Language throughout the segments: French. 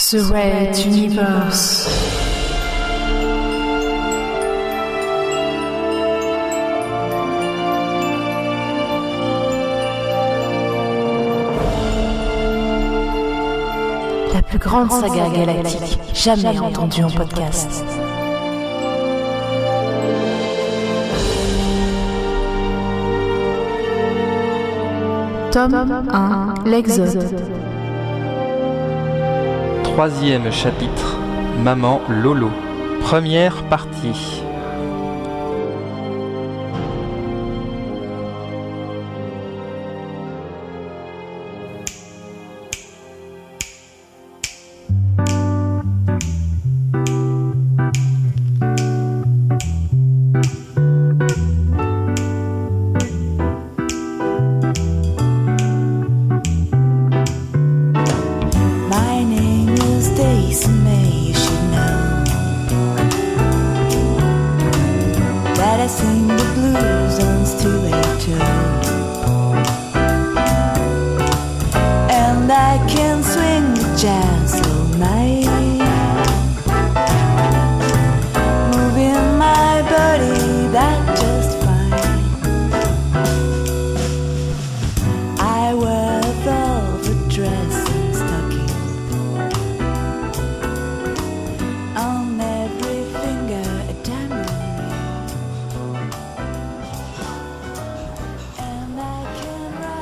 The Red Universe. La plus grande saga galactique jamais entendue en podcast. Tome 1, l'Exode. Troisième chapitre, Maman Lolo. Première partie.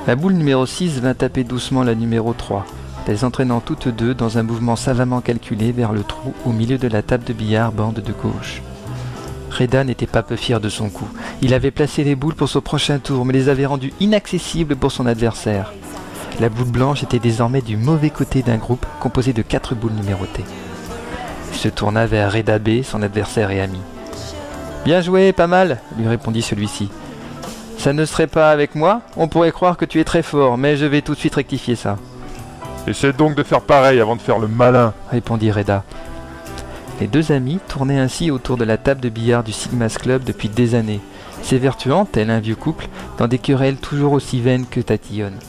La boule numéro 6 vint taper doucement la numéro 3, les entraînant toutes deux dans un mouvement savamment calculé vers le trou au milieu de la table de billard bande de gauche. Reda n'était pas peu fier de son coup. Il avait placé les boules pour son prochain tour, mais les avait rendues inaccessibles pour son adversaire. La boule blanche était désormais du mauvais côté d'un groupe composé de 4 boules numérotées. Il se tourna vers Reda B, son adversaire et ami. « Bien joué, pas mal !» lui répondit celui-ci. Ça ne serait pas avec moi, on pourrait croire que tu es très fort, mais je vais tout de suite rectifier ça. Essaie donc de faire pareil avant de faire le malin, répondit Reda. Les deux amis tournaient ainsi autour de la table de billard du Sigma's Club depuis des années, s'évertuant, tel un vieux couple, dans des querelles toujours aussi vaines que tatillonnes.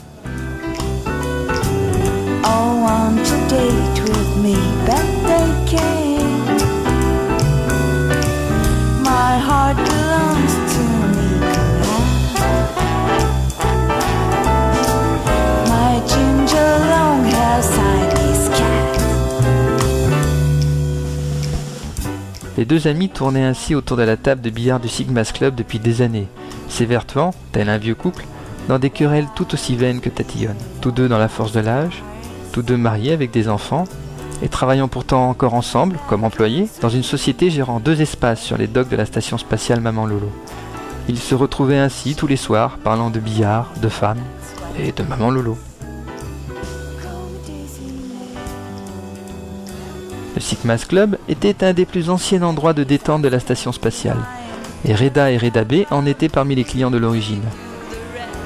Les deux amis tournaient ainsi autour de la table de billard du Sigma's Club depuis des années, s'évertuant, tel un vieux couple, dans des querelles tout aussi vaines que tatillonnes. Tous deux dans la force de l'âge, tous deux mariés avec des enfants, et travaillant pourtant encore ensemble, comme employés, dans une société gérant 2 espaces sur les docks de la station spatiale Maman Lolo. Ils se retrouvaient ainsi tous les soirs, parlant de billard, de femmes et de Maman Lolo. Le Sigma's Club était un des plus anciens endroits de détente de la station spatiale, et Reda B en étaient parmi les clients de l'origine.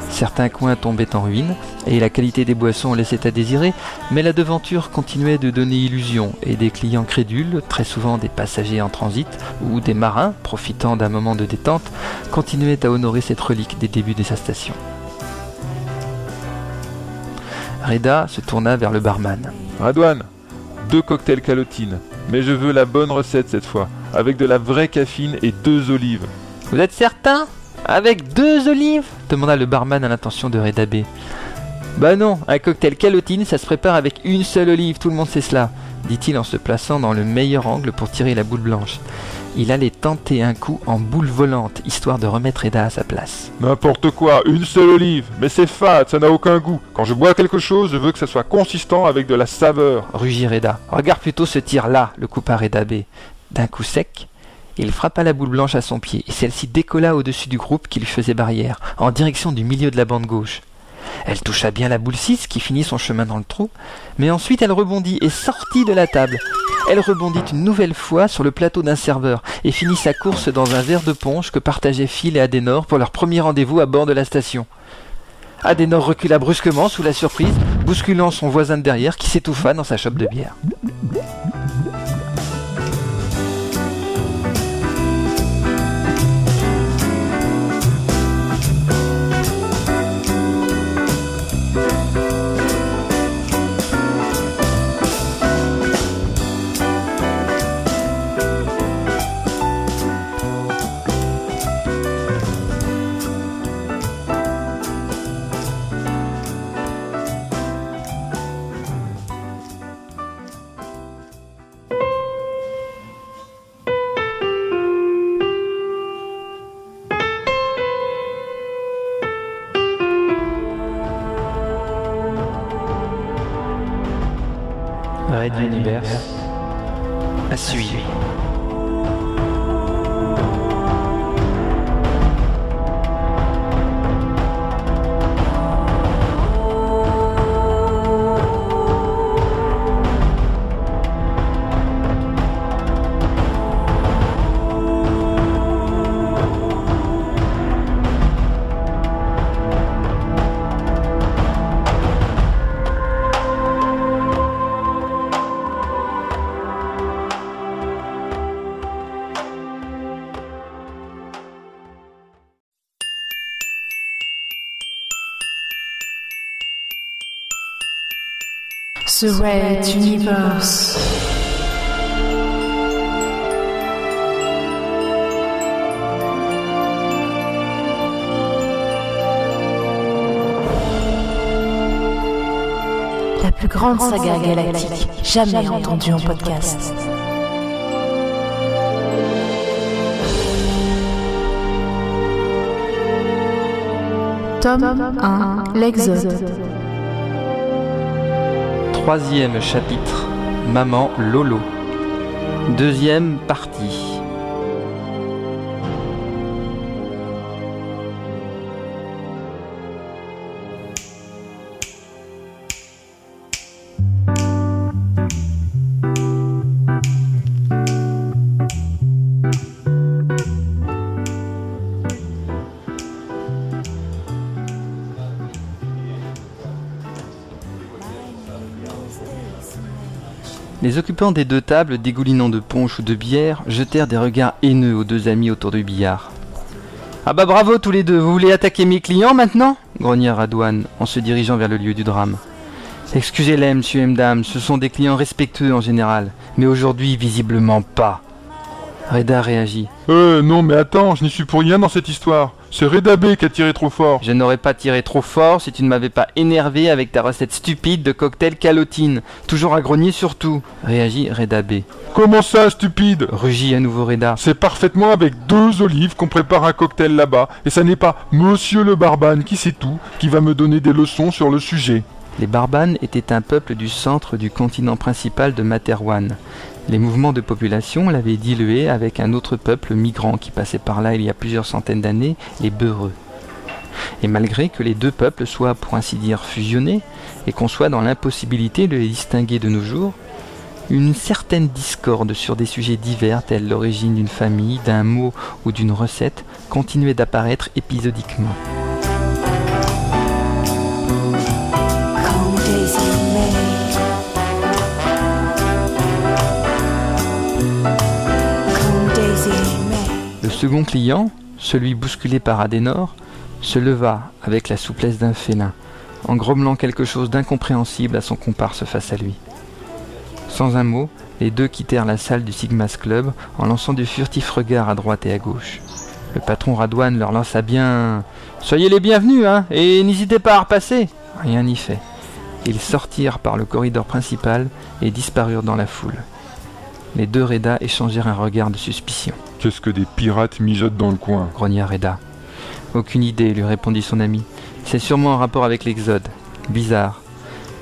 Certains coins tombaient en ruine, et la qualité des boissons laissait à désirer, mais la devanture continuait de donner illusion, et des clients crédules, très souvent des passagers en transit, ou des marins, profitant d'un moment de détente, continuaient à honorer cette relique des débuts de sa station. Reda se tourna vers le barman. « Radouane, 2 cocktails calotines, mais je veux la bonne recette cette fois, avec de la vraie caffeine et 2 olives. »« Vous êtes certain ? Avec 2 olives ?» demanda le barman à l'intention de Reda B. « Bah non, un cocktail calotine, ça se prépare avec une seule olive, tout le monde sait cela, » dit-il en se plaçant dans le meilleur angle pour tirer la boule blanche. Il allait tenter un coup en boule volante, histoire de remettre Reda à sa place. « N'importe quoi, une seule olive, mais c'est fade, ça n'a aucun goût. Quand je bois quelque chose, je veux que ça soit consistant avec de la saveur. » rugit Reda. « Regarde plutôt ce tir-là, le coupa Reda B. » D'un coup sec, il frappa la boule blanche à son pied, et celle-ci décolla au-dessus du groupe qui lui faisait barrière, en direction du milieu de la bande gauche. Elle toucha bien la boule 6 qui finit son chemin dans le trou, mais ensuite elle rebondit et sortit de la table. Elle rebondit une nouvelle fois sur le plateau d'un serveur et finit sa course dans un verre de punch que partageaient Phil et Adenor pour leur premier rendez-vous à bord de la station. Adenor recula brusquement sous la surprise, bousculant son voisin de derrière qui s'étouffa dans sa chope de bière. Red Universe à suivre. The Red Universe. La plus grande saga galactique jamais entendue en podcast. Tome 1, l'Exode. Troisième chapitre, Maman Lolo. Deuxième partie. Les occupants des deux tables, dégoulinant de punch ou de bière, jetèrent des regards haineux aux deux amis autour du billard. « Ah bah bravo tous les deux, vous voulez attaquer mes clients maintenant ?» grogna Radouane en se dirigeant vers le lieu du drame. « Excusez-les, monsieur et madame, ce sont des clients respectueux en général, mais aujourd'hui visiblement pas. » Reda réagit. Non mais attends, je n'y suis pour rien dans cette histoire. C'est Reda B qui a tiré trop fort. Je n'aurais pas tiré trop fort si tu ne m'avais pas énervé avec ta recette stupide de cocktail calotine. Toujours à grogner surtout, réagit Reda B. Comment ça, stupide ? Rugit à nouveau Reda. C'est parfaitement avec 2 olives qu'on prépare un cocktail là-bas. Et ça n'est pas Monsieur le Barbane qui sait tout, qui va me donner des leçons sur le sujet. Les Barbanes étaient un peuple du centre du continent principal de Materwan. Les mouvements de population l'avaient dilué avec un autre peuple migrant qui passait par là il y a plusieurs centaines d'années, les Beureux. Et malgré que les deux peuples soient pour ainsi dire fusionnés, et qu'on soit dans l'impossibilité de les distinguer de nos jours, une certaine discorde sur des sujets divers tels l'origine d'une famille, d'un mot ou d'une recette continuait d'apparaître épisodiquement. Le second client, celui bousculé par Adenor, se leva avec la souplesse d'un félin, en grommelant quelque chose d'incompréhensible à son comparse face à lui. Sans un mot, les deux quittèrent la salle du Sigma's Club en lançant de furtifs regards à droite et à gauche. Le patron Radouane leur lança bien « Soyez les bienvenus, hein, et n'hésitez pas à repasser !» Rien n'y fait. Ils sortirent par le corridor principal et disparurent dans la foule. Les deux Reda échangèrent un regard de suspicion. « Qu'est-ce que des pirates mijotent dans le coin ?» grogna Reda. « Aucune idée, lui répondit son ami. C'est sûrement en rapport avec l'Exode. Bizarre.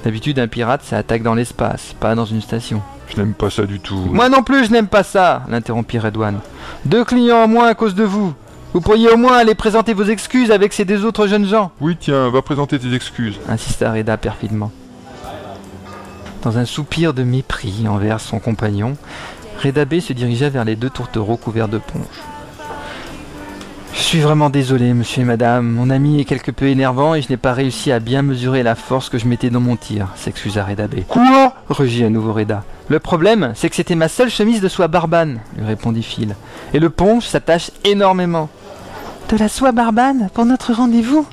D'habitude, un pirate, ça attaque dans l'espace, pas dans une station. » « Je n'aime pas ça du tout. »« Moi non plus, je n'aime pas ça !» l'interrompit Redouane. « 2 clients en moins à cause de vous. Vous pourriez au moins aller présenter vos excuses avec ces 2 autres jeunes gens. »« Oui, tiens, va présenter tes excuses. » insista Reda perfidement. Dans un soupir de mépris envers son compagnon, Reda B se dirigea vers les 2 tourtereaux couverts de punch. « Je suis vraiment désolé, monsieur et madame. Mon ami est quelque peu énervant et je n'ai pas réussi à bien mesurer la force que je mettais dans mon tir, » s'excusa Reda B. « Quoi ?» rugit à nouveau Reda. « Le problème, c'est que c'était ma seule chemise de soie Barbane, » lui répondit Phil. « Et le punch s'attache énormément. »« De la soie Barbane pour notre rendez-vous ?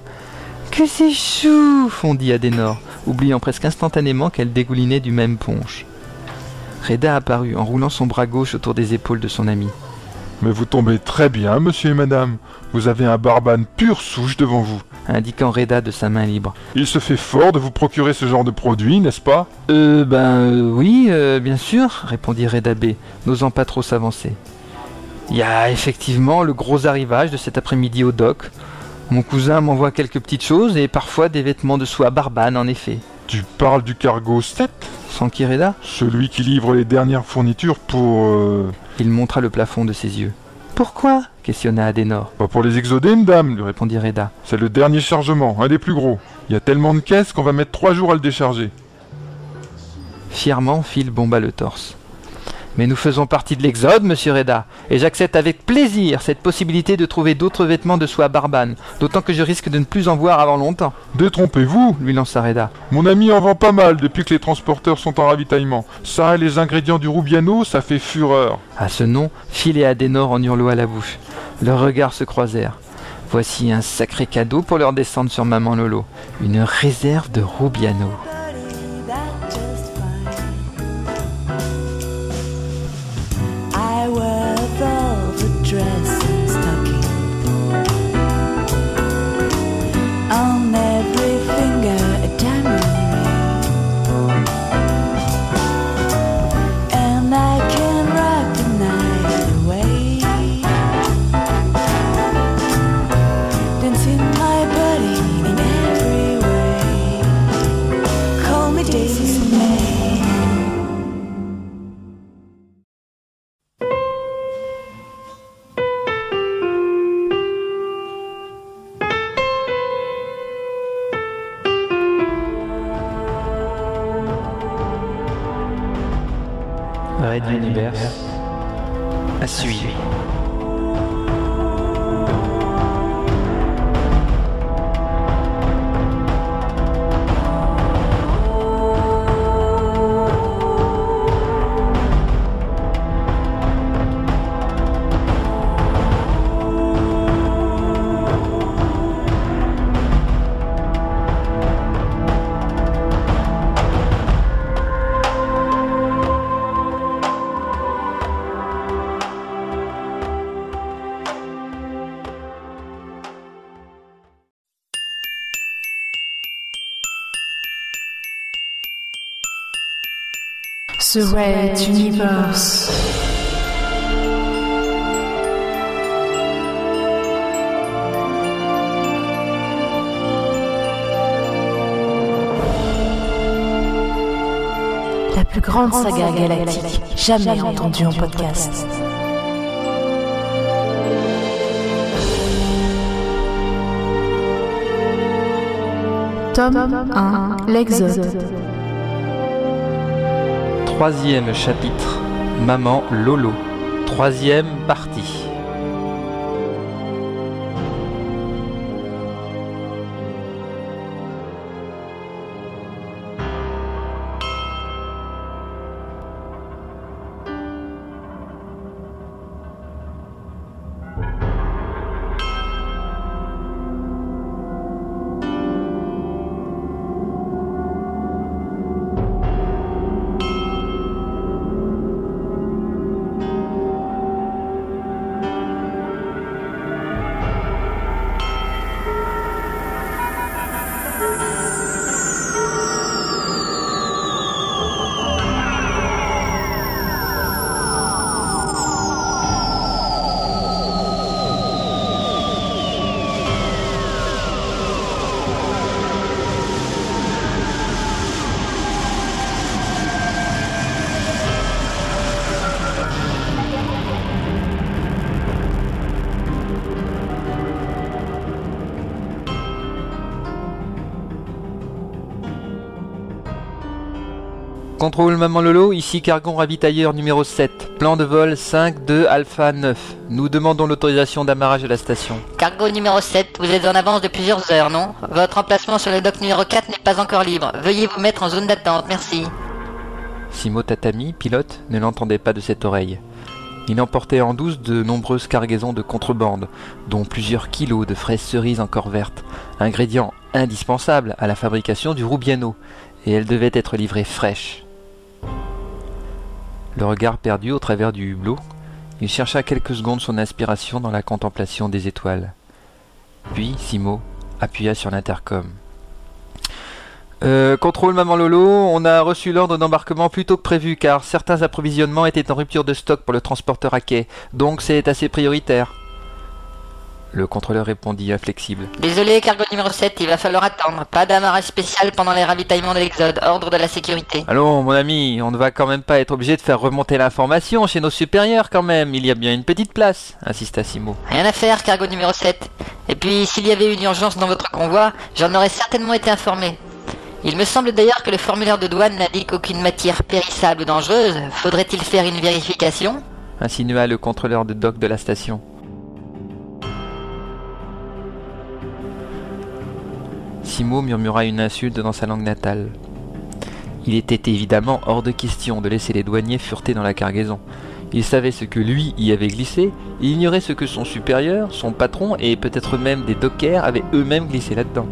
Que c'est chou !» fondit Adenor, oubliant presque instantanément qu'elle dégoulinait du même punch. Reda apparut en roulant son bras gauche autour des épaules de son ami. « Mais vous tombez très bien, monsieur et madame. Vous avez un Barbane pure souche devant vous. » indiquant Reda de sa main libre. « Il se fait fort de vous procurer ce genre de produit, n'est-ce pas ?»« Oui, bien sûr, » répondit Reda B, n'osant pas trop s'avancer. « Il y a effectivement le gros arrivage de cet après-midi au dock. Mon cousin m'envoie quelques petites choses et parfois des vêtements de soie Barbane, en effet. Tu parles du cargo 7? Sankireda? Celui qui livre les dernières fournitures pour... Il montra le plafond de ses yeux. Pourquoi? Questionna Adenor. Pas pour les exodèmes, dame, lui Répondit Reda. C'est le dernier chargement, un des plus gros. Il y a tellement de caisses qu'on va mettre 3 jours à le décharger. Fièrement, Phil bomba le torse. Mais nous faisons partie de l'Exode, monsieur Reda, et j'accepte avec plaisir cette possibilité de trouver d'autres vêtements de soie Barbane, d'autant que je risque de ne plus en voir avant longtemps. Détrompez-vous, lui lança Reda. Mon ami en vend pas mal depuis que les transporteurs sont en ravitaillement. Ça et les ingrédients du Rubiano, ça fait fureur. À ce nom, Phil et Adenor en hurlent à la bouche. Leurs regards se croisèrent. Voici un sacré cadeau pour leur descendre sur Maman Lolo. Une réserve de Rubiano. Red Universe à suivre. The Red Universe. La plus grande saga galactique jamais entendue en podcast. Tome 1, l'Exode. Troisième chapitre, Maman Lolo. Troisième partie. Contrôle Maman Lolo, ici Cargon ravitailleur numéro 7. Plan de vol 5-2 Alpha 9. Nous demandons l'autorisation d'amarrage à la station. Cargo numéro 7, vous êtes en avance de plusieurs heures, non? Votre emplacement sur le dock numéro 4 n'est pas encore libre. Veuillez vous mettre en zone d'attente, merci. Simo Tatami, pilote, ne l'entendait pas de cette oreille. Il emportait en douce de nombreuses cargaisons de contrebande, dont plusieurs kilos de fraises cerises encore vertes, ingrédient indispensable à la fabrication du Rubiano, et elles devaient être livrées fraîches. Le regard perdu au travers du hublot, il chercha quelques secondes son inspiration dans la contemplation des étoiles. Puis Simo appuya sur l'intercom. Contrôle Maman Lolo, on a reçu l'ordre d'embarquement plus tôt que prévu car certains approvisionnements étaient en rupture de stock pour le transporteur à quai, donc c'est assez prioritaire. Le contrôleur répondit inflexible. Désolé, cargo numéro 7, il va falloir attendre. Pas d'amarrage spécial pendant les ravitaillements de l'Exode. Ordre de la sécurité. Allons, mon ami, on ne va quand même pas être obligé de faire remonter l'information chez nos supérieurs quand même. Il y a bien une petite place, insista Simo. Rien à faire, cargo numéro 7. Et puis, s'il y avait une urgence dans votre convoi, j'en aurais certainement été informé. Il me semble d'ailleurs que le formulaire de douane n'indique aucune matière périssable ou dangereuse. Faudrait-il faire une vérification ? Insinua le contrôleur de dock de la station. Simo murmura une insulte dans sa langue natale. Il était évidemment hors de question de laisser les douaniers fureter dans la cargaison. Il savait ce que lui y avait glissé, il ignorait ce que son supérieur, son patron et peut-être même des dockers avaient eux-mêmes glissé là-dedans.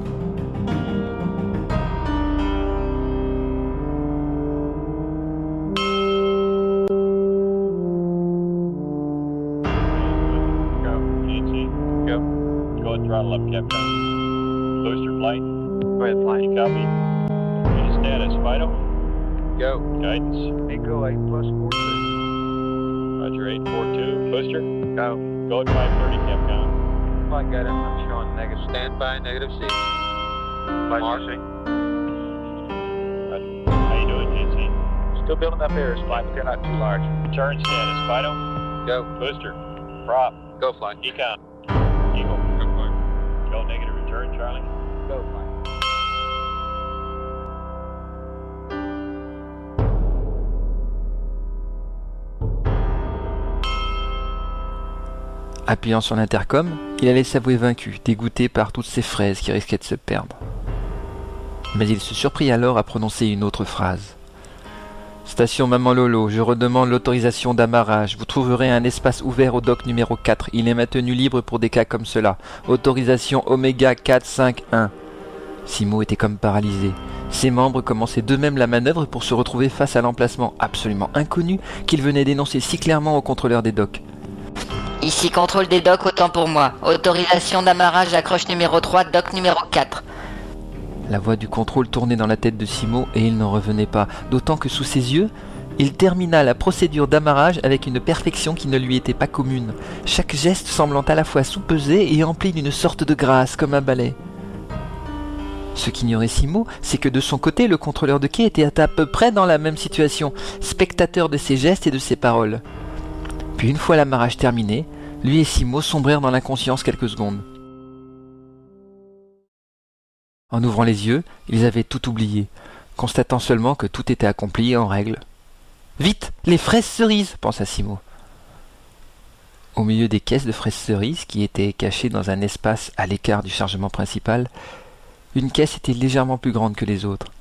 Throttle up, Captain. Booster flight. Go ahead, flight. You copy? Unit status, vital. Go. Guidance. Echo 8 plus 42. Roger, 842. Booster. Go. Go at 530, Capcom. Flight guidance, I'm showing negative. Standby, negative 6. Marching. How you doing, GC? Still building up air, flight, but they're not too large. Return status, vital. Go. Booster. Prop. Go, flight. Econ. Eagle. Go, flight. Go negative return, Charlie. Go, flight. Appuyant sur l'intercom, il allait s'avouer vaincu, dégoûté par toutes ces fraises qui risquaient de se perdre. Mais il se surprit alors à prononcer une autre phrase. Station Maman Lolo, je redemande l'autorisation d'amarrage. Vous trouverez un espace ouvert au dock numéro 4. Il est maintenu libre pour des cas comme cela. Autorisation Oméga 451. Simo était comme paralysé. Ses membres commençaient d'eux-mêmes la manœuvre pour se retrouver face à l'emplacement absolument inconnu qu'il venait d'énoncer si clairement au contrôleur des docks. Ici contrôle des docks, autant pour moi. Autorisation d'amarrage accroche numéro 3, dock numéro 4. La voix du contrôle tournait dans la tête de Simo et il n'en revenait pas, d'autant que sous ses yeux, il termina la procédure d'amarrage avec une perfection qui ne lui était pas commune, chaque geste semblant à la fois soupesé et empli d'une sorte de grâce comme un ballet. Ce qu'ignorait Simo, c'est que de son côté, le contrôleur de quai était à peu près dans la même situation, spectateur de ses gestes et de ses paroles. Puis une fois l'amarrage terminé, lui et Simo sombrèrent dans l'inconscience quelques secondes. En ouvrant les yeux, ils avaient tout oublié, constatant seulement que tout était accompli et en règle. « Vite, les fraises cerises !» pensa Simo. Au milieu des caisses de fraises cerises, qui étaient cachées dans un espace à l'écart du chargement principal, une caisse était légèrement plus grande que les autres.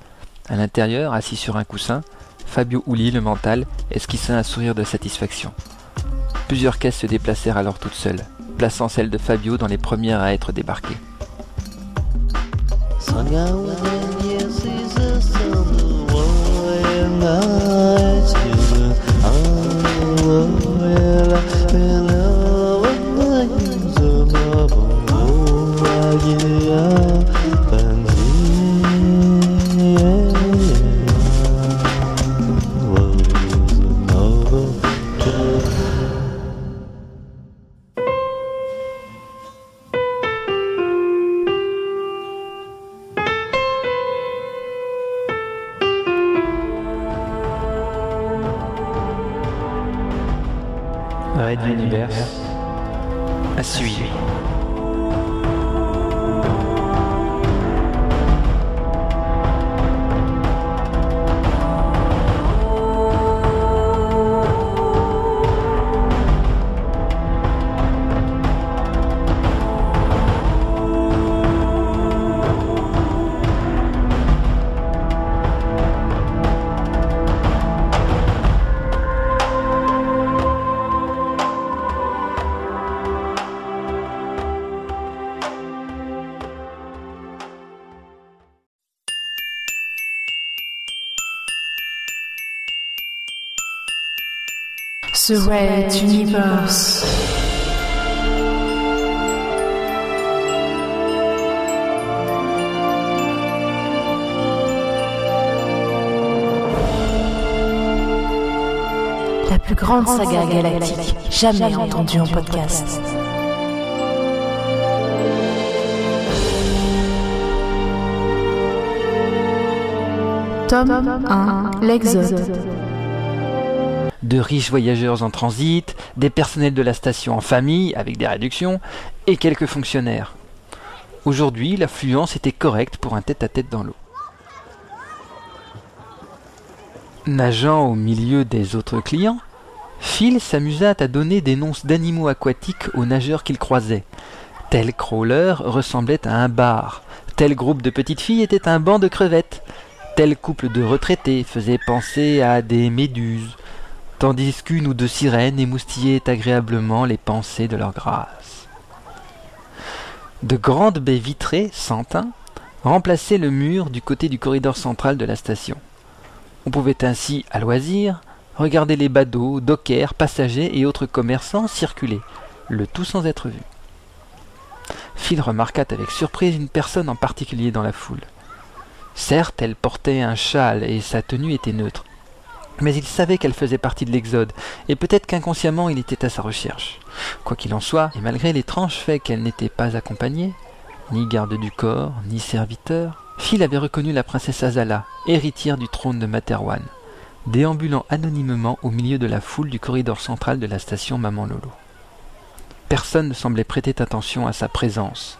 À l'intérieur, assis sur un coussin, Fabio Uli, le mental, esquissa un sourire de satisfaction. Plusieurs caisses se déplacèrent alors toutes seules, plaçant celle de Fabio dans les premières à être débarquées. Red Universe à suivre. The Red Universe. La plus grande saga galactique jamais entendue en podcast. Tome 1, l'Exode. De riches voyageurs en transit, des personnels de la station en famille, avec des réductions, et quelques fonctionnaires. Aujourd'hui, l'affluence était correcte pour un tête-à-tête dans l'eau. Nageant au milieu des autres clients, Phil s'amusa à donner des noms d'animaux aquatiques aux nageurs qu'il croisait. Tel crawler ressemblait à un bar, tel groupe de petites filles était un banc de crevettes, tel couple de retraités faisait penser à des méduses, tandis qu'une ou deux sirènes émoustillaient agréablement les pensées de leur grâce. De grandes baies vitrées, sans teint, remplaçaient le mur du côté du corridor central de la station. On pouvait ainsi, à loisir, regarder les badauds, dockers, passagers et autres commerçants circuler, le tout sans être vus. Phil remarqua avec surprise une personne en particulier dans la foule. Certes, elle portait un châle et sa tenue était neutre, mais il savait qu'elle faisait partie de l'Exode, et peut-être qu'inconsciemment il était à sa recherche. Quoi qu'il en soit, et malgré l'étrange fait qu'elle n'était pas accompagnée, ni garde du corps, ni serviteur, Phil avait reconnu la princesse Azala, héritière du trône de Materwan, déambulant anonymement au milieu de la foule du corridor central de la station Maman Lolo. Personne ne semblait prêter attention à sa présence.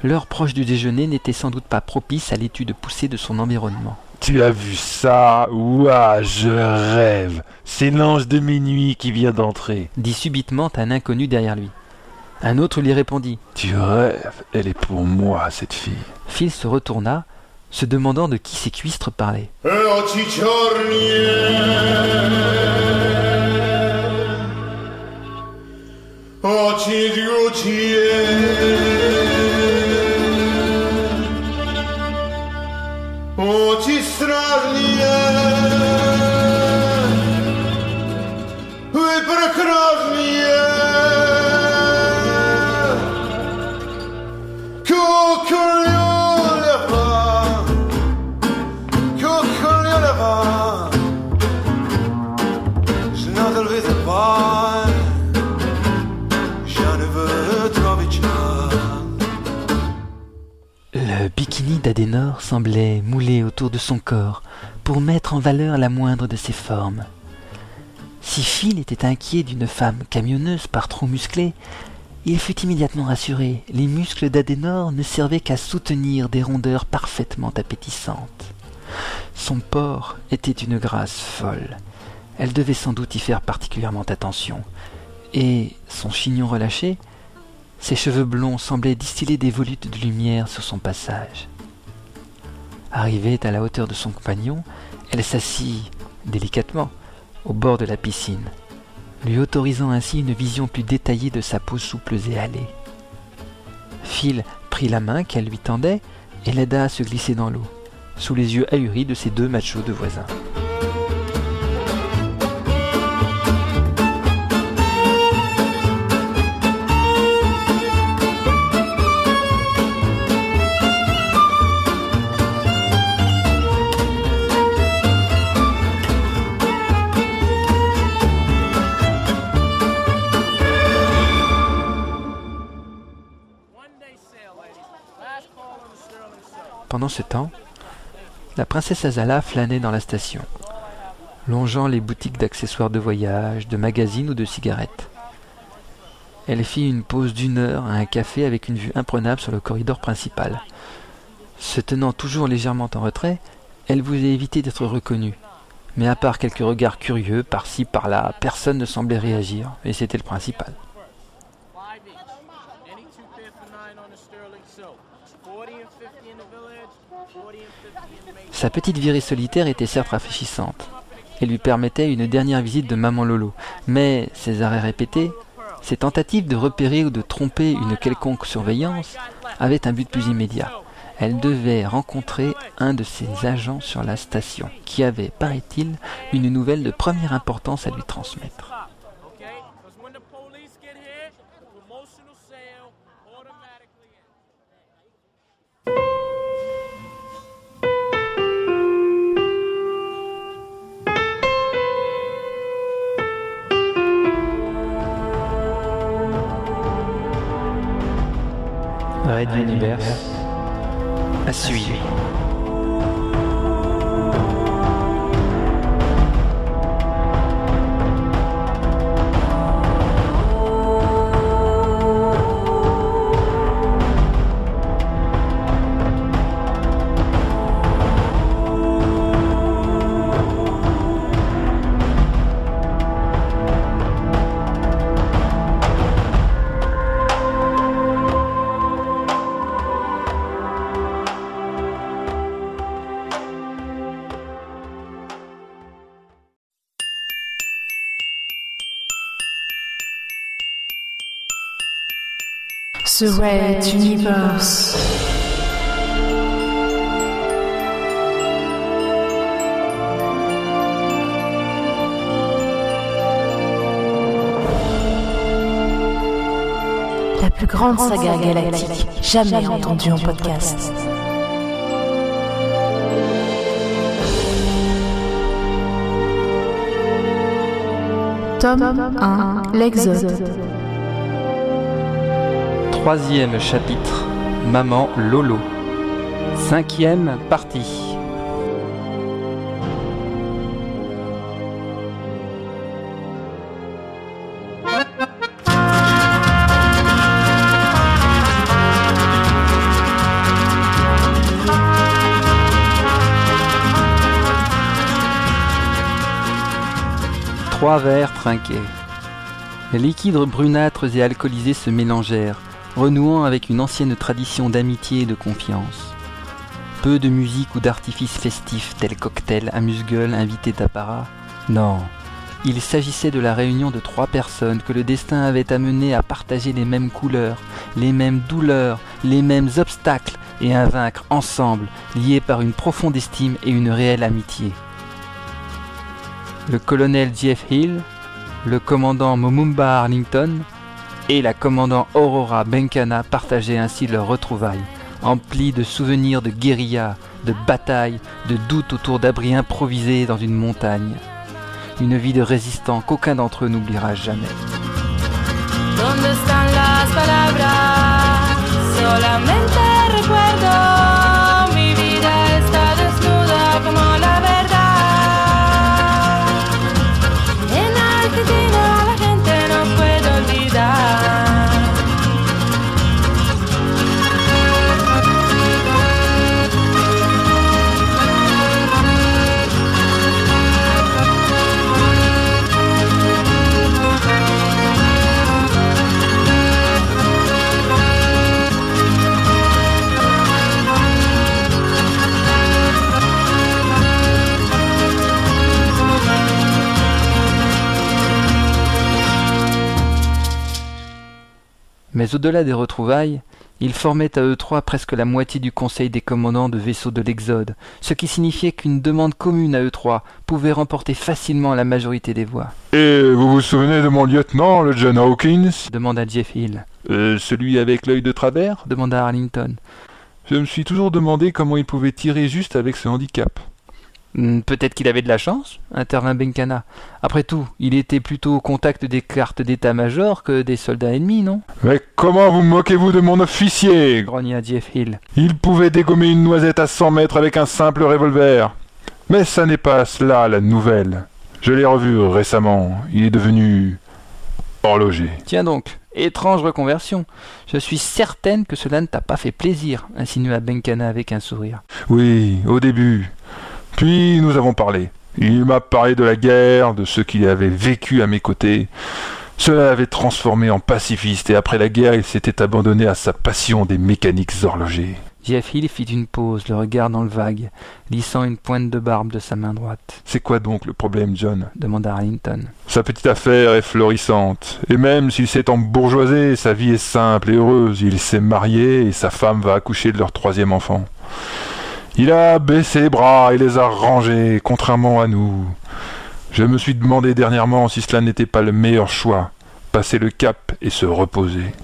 L'heure proche du déjeuner n'était sans doute pas propice à l'étude poussée de son environnement. « Tu as vu ça? Ouah, je rêve! C'est l'ange de minuit qui vient d'entrer. » dit subitement un inconnu derrière lui. Un autre lui répondit. « Tu rêves, elle est pour moi, cette fille. » Phil se retourna, se demandant de qui ces cuistres parlaient. Le bikini d'Adenor semblait moulé autour de son corps pour mettre en valeur la moindre de ses formes. Si Phil était inquiet d'une femme camionneuse par trop musclée, il fut immédiatement rassuré. Les muscles d'Adenor ne servaient qu'à soutenir des rondeurs parfaitement appétissantes. Son port était une grâce folle. Elle devait sans doute y faire particulièrement attention. Et son chignon relâché, ses cheveux blonds semblaient distiller des volutes de lumière sur son passage. Arrivée à la hauteur de son compagnon, elle s'assit délicatement au bord de la piscine, lui autorisant ainsi une vision plus détaillée de sa peau souple et hâlée. Phil prit la main qu'elle lui tendait et l'aida à se glisser dans l'eau, sous les yeux ahuris de ses deux machos de voisins. Pendant ce temps, la princesse Azala flânait dans la station, longeant les boutiques d'accessoires de voyage, de magazines ou de cigarettes. Elle fit une pause d'1 heure à un café avec une vue imprenable sur le corridor principal. Se tenant toujours légèrement en retrait, elle voulait éviter d'être reconnue. Mais à part quelques regards curieux, par-ci, par-là, personne ne semblait réagir, et c'était le principal. Sa petite virée solitaire était certes rafraîchissante et lui permettait une dernière visite de Maman Lolo, mais ses arrêts répétés, ses tentatives de repérer ou de tromper une quelconque surveillance avaient un but plus immédiat. Elle devait rencontrer un de ses agents sur la station, qui avait, paraît-il, une nouvelle de première importance à lui transmettre. Red Universe à suivre. The Red Universe. La plus grande saga galactique jamais entendue en podcast. Tome 1, l'Exode. Troisième chapitre, Maman Lolo. 5e partie. Trois verres trinqués. Les liquides brunâtres et alcoolisés se mélangèrent, renouant avec une ancienne tradition d'amitié et de confiance. Peu de musique ou d'artifices festifs tels cocktails, amuse-gueule, invités d'apparat. Non, il s'agissait de la réunion de trois personnes que le destin avait amenées à partager les mêmes couleurs, les mêmes douleurs, les mêmes obstacles et à vaincre ensemble, liés par une profonde estime et une réelle amitié. Le colonel Jeff Hill, le commandant Momumba Arlington et la commandant Aurora Benkana partageaient ainsi leurs retrouvailles, emplis de souvenirs de guérilla, de batailles, de doutes autour d'abris improvisés dans une montagne. Une vie de résistant qu'aucun d'entre eux n'oubliera jamais. ¿Dónde están las palabras? Solamente recuerdo, mi vida está desnuda como la verdad. En Argentina la gente no puede olvidar. Mais au-delà des retrouvailles, ils formaient à eux trois presque la moitié du conseil des commandants de vaisseaux de l'Exode, ce qui signifiait qu'une demande commune à eux trois pouvait remporter facilement la majorité des voix. « Et vous vous souvenez de mon lieutenant, le John Hawkins ?» demanda Jeff Hill. Celui avec l'œil de travers ?» demanda Arlington. Je me suis toujours demandé comment il pouvait tirer juste avec ce handicap. Peut-être qu'il avait de la chance, intervint Benkana. Après tout, il était plutôt au contact des cartes d'état-major que des soldats ennemis, non ? Mais comment vous moquez-vous de mon officier ? grogna Jeff Hill. Il pouvait dégommer une noisette à 100 mètres avec un simple revolver. Mais ça n'est pas cela la nouvelle. Je l'ai revu récemment. Il est devenu horloger. Tiens donc, étrange reconversion. Je suis certaine que cela ne t'a pas fait plaisir, insinua Benkana avec un sourire. Oui, au début. Puis nous avons parlé. Il m'a parlé de la guerre, de ce qu'il avait vécu à mes côtés. Cela l'avait transformé en pacifiste et après la guerre, il s'était abandonné à sa passion des mécaniques horlogers. Jeff Hill fit une pause, le regard dans le vague, lissant une pointe de barbe de sa main droite. « C'est quoi donc le problème, John ?» demanda Arlington. « Sa petite affaire est florissante. Et même s'il s'est embourgeoisé, sa vie est simple et heureuse. Il s'est marié et sa femme va accoucher de leur 3e enfant. Il a baissé les bras et les a rangés, contrairement à nous. Je me suis demandé dernièrement si cela n'était pas le meilleur choix. Passer le cap et se reposer. »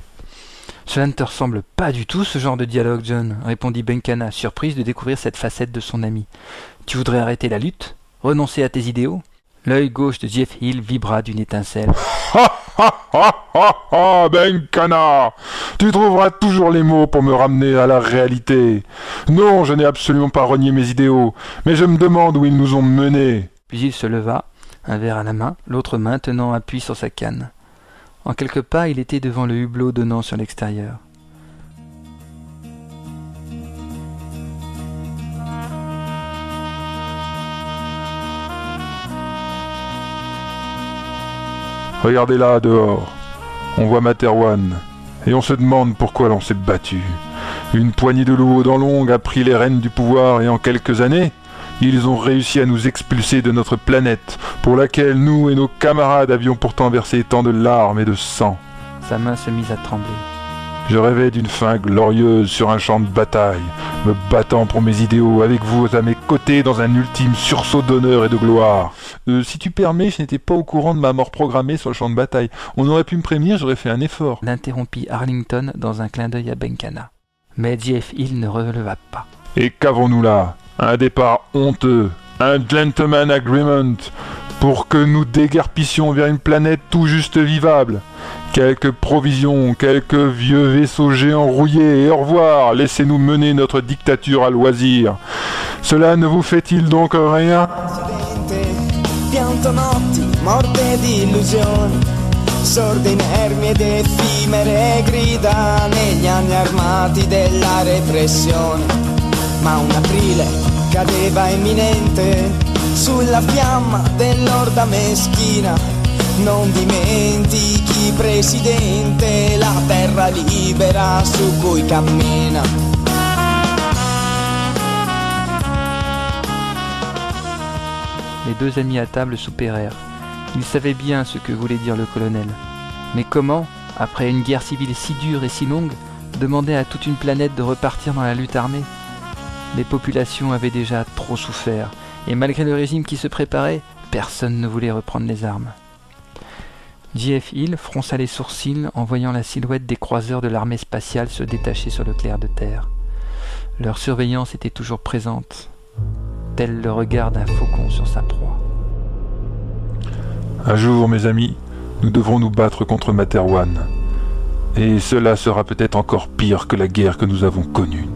« Cela ne te ressemble pas du tout, ce genre de dialogue, John, » répondit Benkana, surprise de découvrir cette facette de son ami. « Tu voudrais arrêter la lutte ? Renoncer à tes idéaux ?» L'œil gauche de Jeff Hill vibra d'une étincelle. « Ha ha ha ha ha, Benkana ! Tu trouveras toujours les mots pour me ramener à la réalité. Non, je n'ai absolument pas renié mes idéaux, mais je me demande où ils nous ont menés. » Puis il se leva, un verre à la main, l'autre main tenant appui sur sa canne. En quelques pas, il était devant le hublot donnant sur l'extérieur. Regardez là, dehors. On voit Materwan, et on se demande pourquoi l'on s'est battu. Une poignée de loups aux dents longues a pris les rênes du pouvoir, et en quelques années, ils ont réussi à nous expulser de notre planète, pour laquelle nous et nos camarades avions pourtant versé tant de larmes et de sang. Sa main se mit à trembler. Je rêvais d'une fin glorieuse sur un champ de bataille, me battant pour mes idéaux, avec vous à mes côtés dans un ultime sursaut d'honneur et de gloire. Si tu permets, je n'étais pas au courant de ma mort programmée sur le champ de bataille. On aurait pu me prévenir, j'aurais fait un effort. L'interrompit Arlington dans un clin d'œil à Benkana. Mais J.F. Hill ne releva pas. Et qu'avons-nous là? Un départ honteux, un gentleman agreement, pour que nous déguerpissions vers une planète tout juste vivable. Quelques provisions, quelques vieux vaisseaux géants rouillés, et au revoir, laissez-nous mener notre dictature à loisir. Cela ne vous fait-il donc rien? Pianto notti morte di illusioni, sorde inermi ed effimere grida negli anni armati della repressione. Ma un aprile cadeva imminente sulla fiamma dell'orda meschina. Non dimentichi, Presidente, la terra libera su cui cammina. Les deux amis à table soupirèrent. Ils savaient bien ce que voulait dire le colonel. Mais comment, après une guerre civile si dure et si longue, demander à toute une planète de repartir dans la lutte armée? Les populations avaient déjà trop souffert, et malgré le régime qui se préparait, personne ne voulait reprendre les armes. J.F. Hill fronça les sourcils en voyant la silhouette des croiseurs de l'armée spatiale se détacher sur le clair de terre. Leur surveillance était toujours présente, tel le regard d'un faucon sur sa proie. Un jour, mes amis, nous devrons nous battre contre Materwan. Et cela sera peut-être encore pire que la guerre que nous avons connue.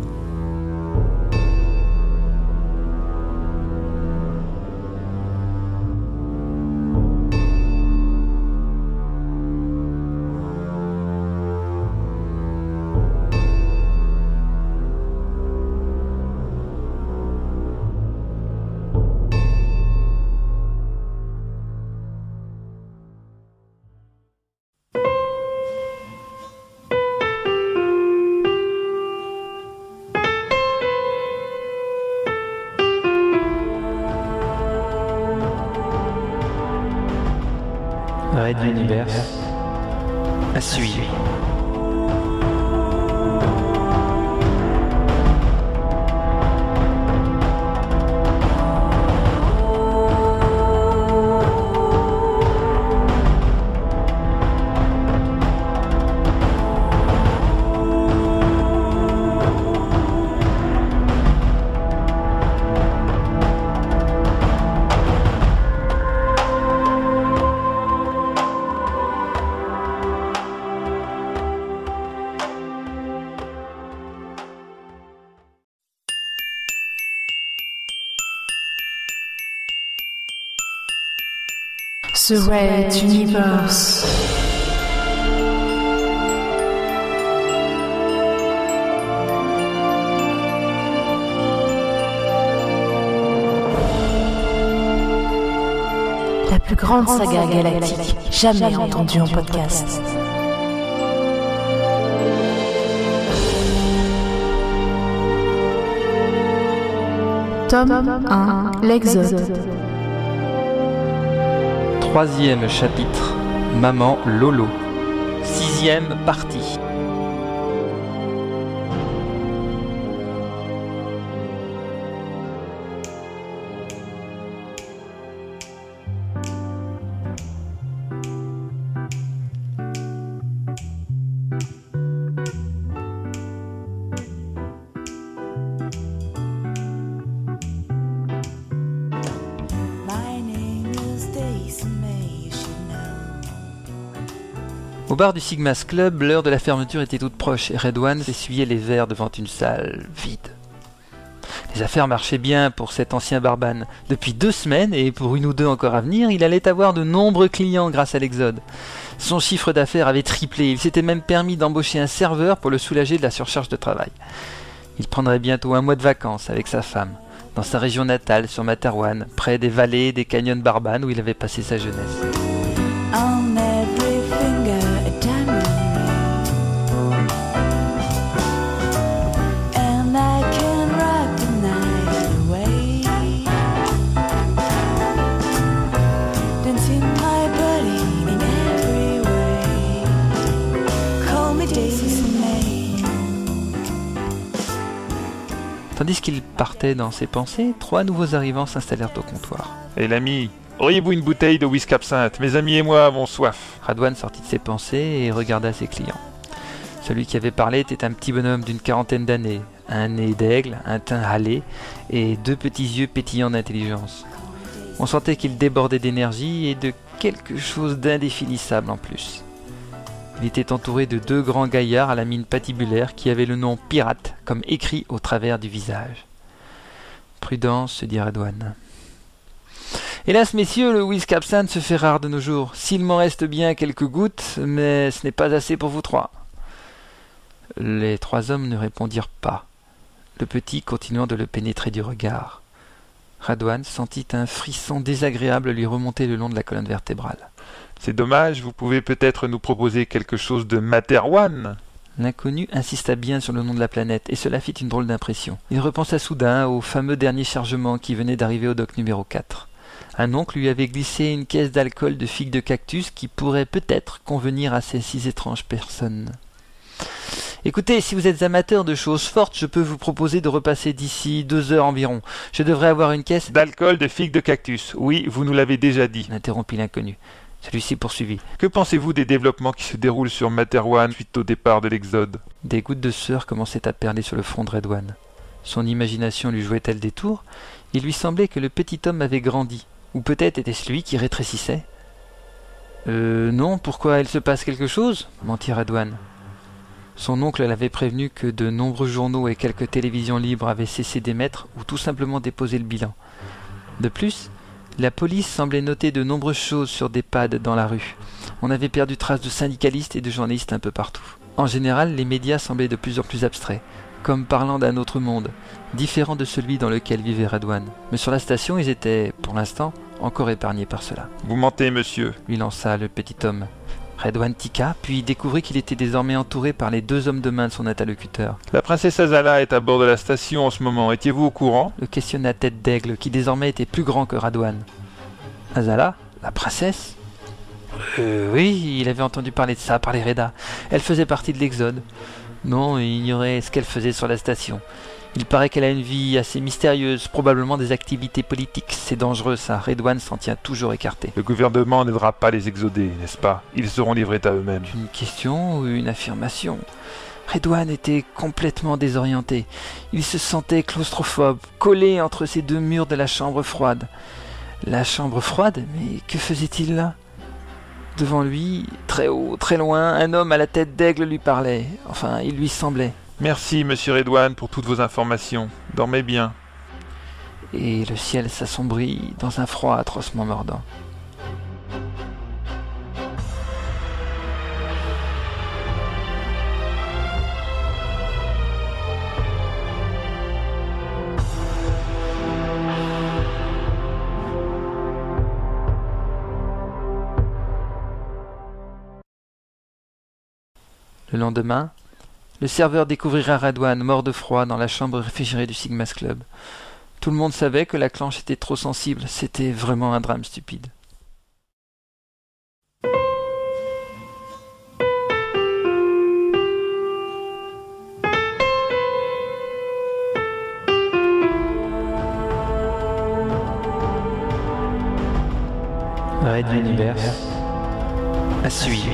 Red Universe à suivre. The Red Universe. La plus grande saga galactique jamais entendue en podcast. Tome 1, l'Exode. Troisième chapitre, Maman Lolo. 6e partie. Au bar du Sigma's Club, l'heure de la fermeture était toute proche et Red One essuyait les verres devant une salle vide. Les affaires marchaient bien pour cet ancien barbane. Depuis 2 semaines, et pour 1 ou 2 encore à venir, il allait avoir de nombreux clients grâce à l'Exode. Son chiffre d'affaires avait triplé, il s'était même permis d'embaucher un serveur pour le soulager de la surcharge de travail. Il prendrait bientôt 1 mois de vacances avec sa femme, dans sa région natale, sur Materwan, près des vallées et des canyons Barbane où il avait passé sa jeunesse. Daisy May. Tandis qu'il partait dans ses pensées, 3 nouveaux arrivants s'installèrent au comptoir. Et l'ami, auriez-vous une bouteille de whisky absinthe? Mes amis et moi avons soif. Radwan sortit de ses pensées et regarda ses clients. Celui qui avait parlé était un petit bonhomme d'une 40aine d'années, un nez d'aigle, un teint hâlé et 2 petits yeux pétillants d'intelligence. On sentait qu'il débordait d'énergie et de quelque chose d'indéfinissable en plus. Il était entouré de 2 grands gaillards à la mine patibulaire qui avaient le nom pirate comme écrit au travers du visage. Prudence, se dit Radwan. Hélas, messieurs, le whisky absinthe se fait rare de nos jours. S'il m'en reste bien quelques gouttes, mais ce n'est pas assez pour vous 3. Les 3 hommes ne répondirent pas, le petit continuant de le pénétrer du regard. Radwan sentit un frisson désagréable lui remonter le long de la colonne vertébrale. C'est dommage, vous pouvez peut-être nous proposer quelque chose de Materwan? L'inconnu insista bien sur le nom de la planète, et cela fit une drôle d'impression. Il repensa soudain au fameux dernier chargement qui venait d'arriver au dock numéro 4. Un oncle lui avait glissé une caisse d'alcool de figues de cactus qui pourrait peut-être convenir à ces 6 étranges personnes. Écoutez, si vous êtes amateur de choses fortes, je peux vous proposer de repasser d'ici 2 heures environ. Je devrais avoir une caisse d'alcool de figues de cactus. Oui, vous nous l'avez déjà dit, interrompit l'inconnu. Celui-ci poursuivit. Que pensez-vous des développements qui se déroulent sur Materwan suite au départ de l'Exode? Des gouttes de sueur commençaient à perler sur le front de Radwan. Son imagination lui jouait-elle des tours? Il lui semblait que le petit homme avait grandi. Ou peut-être était-ce lui qui rétrécissait? Non, pourquoi il se passe quelque chose? Mentit Radwan. Son oncle l'avait prévenu que de nombreux journaux et quelques télévisions libres avaient cessé d'émettre ou tout simplement déposé le bilan. De plus, la police semblait noter de nombreuses choses sur des pads dans la rue. On avait perdu trace de syndicalistes et de journalistes un peu partout. En général, les médias semblaient de plus en plus abstraits, comme parlant d'un autre monde, différent de celui dans lequel vivait Radwan. Mais sur la station, ils étaient, pour l'instant, encore épargnés par cela. « Vous mentez, monsieur » lui lança le petit homme. Radwan tiqua, puis découvrit qu'il était désormais entouré par les 2 hommes de main de son interlocuteur. « La princesse Azala est à bord de la station en ce moment, étiez-vous au courant ?» le questionna Tête d'Aigle, qui désormais était plus grand que Radwan. « Azala? La princesse ?» Oui, il avait entendu parler de ça par les Reda. Elle faisait partie de l'Exode. Non, il ignorait ce qu'elle faisait sur la station. Il paraît qu'elle a une vie assez mystérieuse, probablement des activités politiques. C'est dangereux ça, Radwan s'en tient toujours écarté. Le gouvernement n'aidera pas les exodés, n'est-ce pas? Ils seront livrés à eux-mêmes. Une question ou une affirmation? Radwan était complètement désorienté. Il se sentait claustrophobe, collé entre ces 2 murs de la chambre froide. La chambre froide? Mais que faisait-il là? Devant lui, très haut, très loin, un homme à la tête d'aigle lui parlait. Enfin, il lui semblait. Merci, monsieur Radwan, pour toutes vos informations. Dormez bien. Et le ciel s'assombrit dans un froid atrocement mordant. Le lendemain, le serveur découvrira Radwan mort de froid dans la chambre réfrigérée du Sigma's Club. Tout le monde savait que la clanche était trop sensible. C'était vraiment un drame stupide. Red Universe à suivre.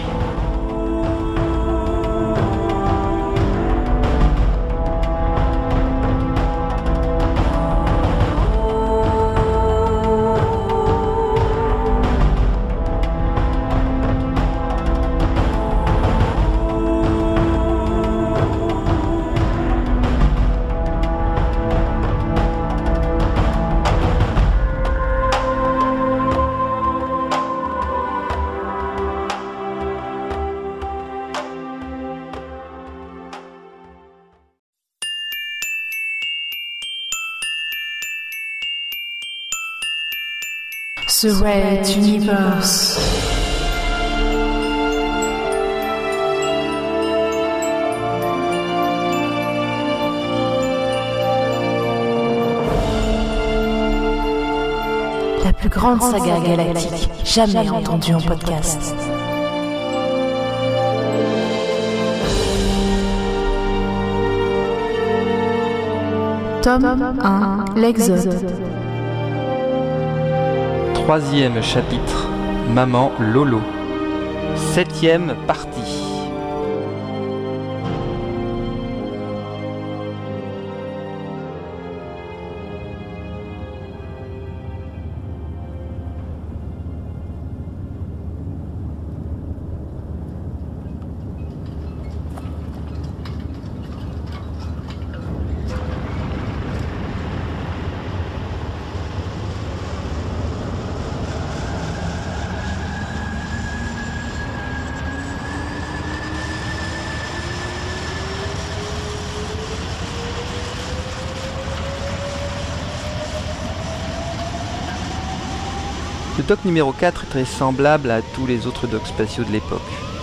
The Red Universe. La plus grande saga galactique jamais entendue en podcast. Tome 1, l'Exode. 3e chapitre, Maman Lolo. 7e partie. Le dock numéro 4 est très semblable à tous les autres docks spatiaux de l'époque.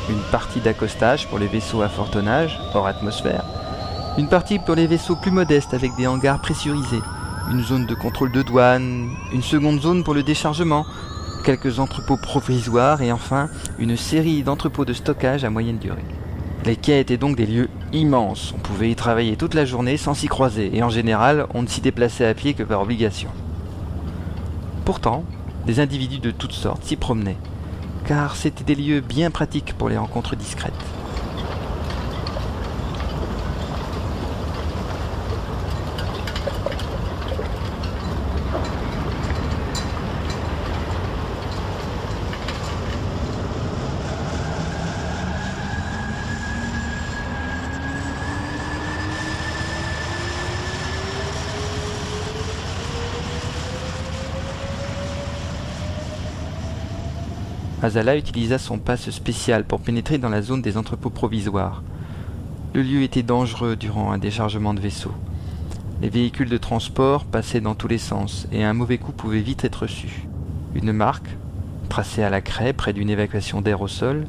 Une partie d'accostage pour les vaisseaux à fort tonnage, hors atmosphère. Une partie pour les vaisseaux plus modestes avec des hangars pressurisés. Une zone de contrôle de douane. Une seconde zone pour le déchargement. Quelques entrepôts provisoires et enfin une série d'entrepôts de stockage à moyenne durée. Les quais étaient donc des lieux immenses. On pouvait y travailler toute la journée sans s'y croiser et en général on ne s'y déplaçait à pied que par obligation. Pourtant, des individus de toutes sortes s'y promenaient, car c'étaient des lieux bien pratiques pour les rencontres discrètes. Azala utilisa son passe spécial pour pénétrer dans la zone des entrepôts provisoires. Le lieu était dangereux durant un déchargement de vaisseau. Les véhicules de transport passaient dans tous les sens et un mauvais coup pouvait vite être reçu. Une marque, tracée à la craie près d'une évacuation d'air au sol,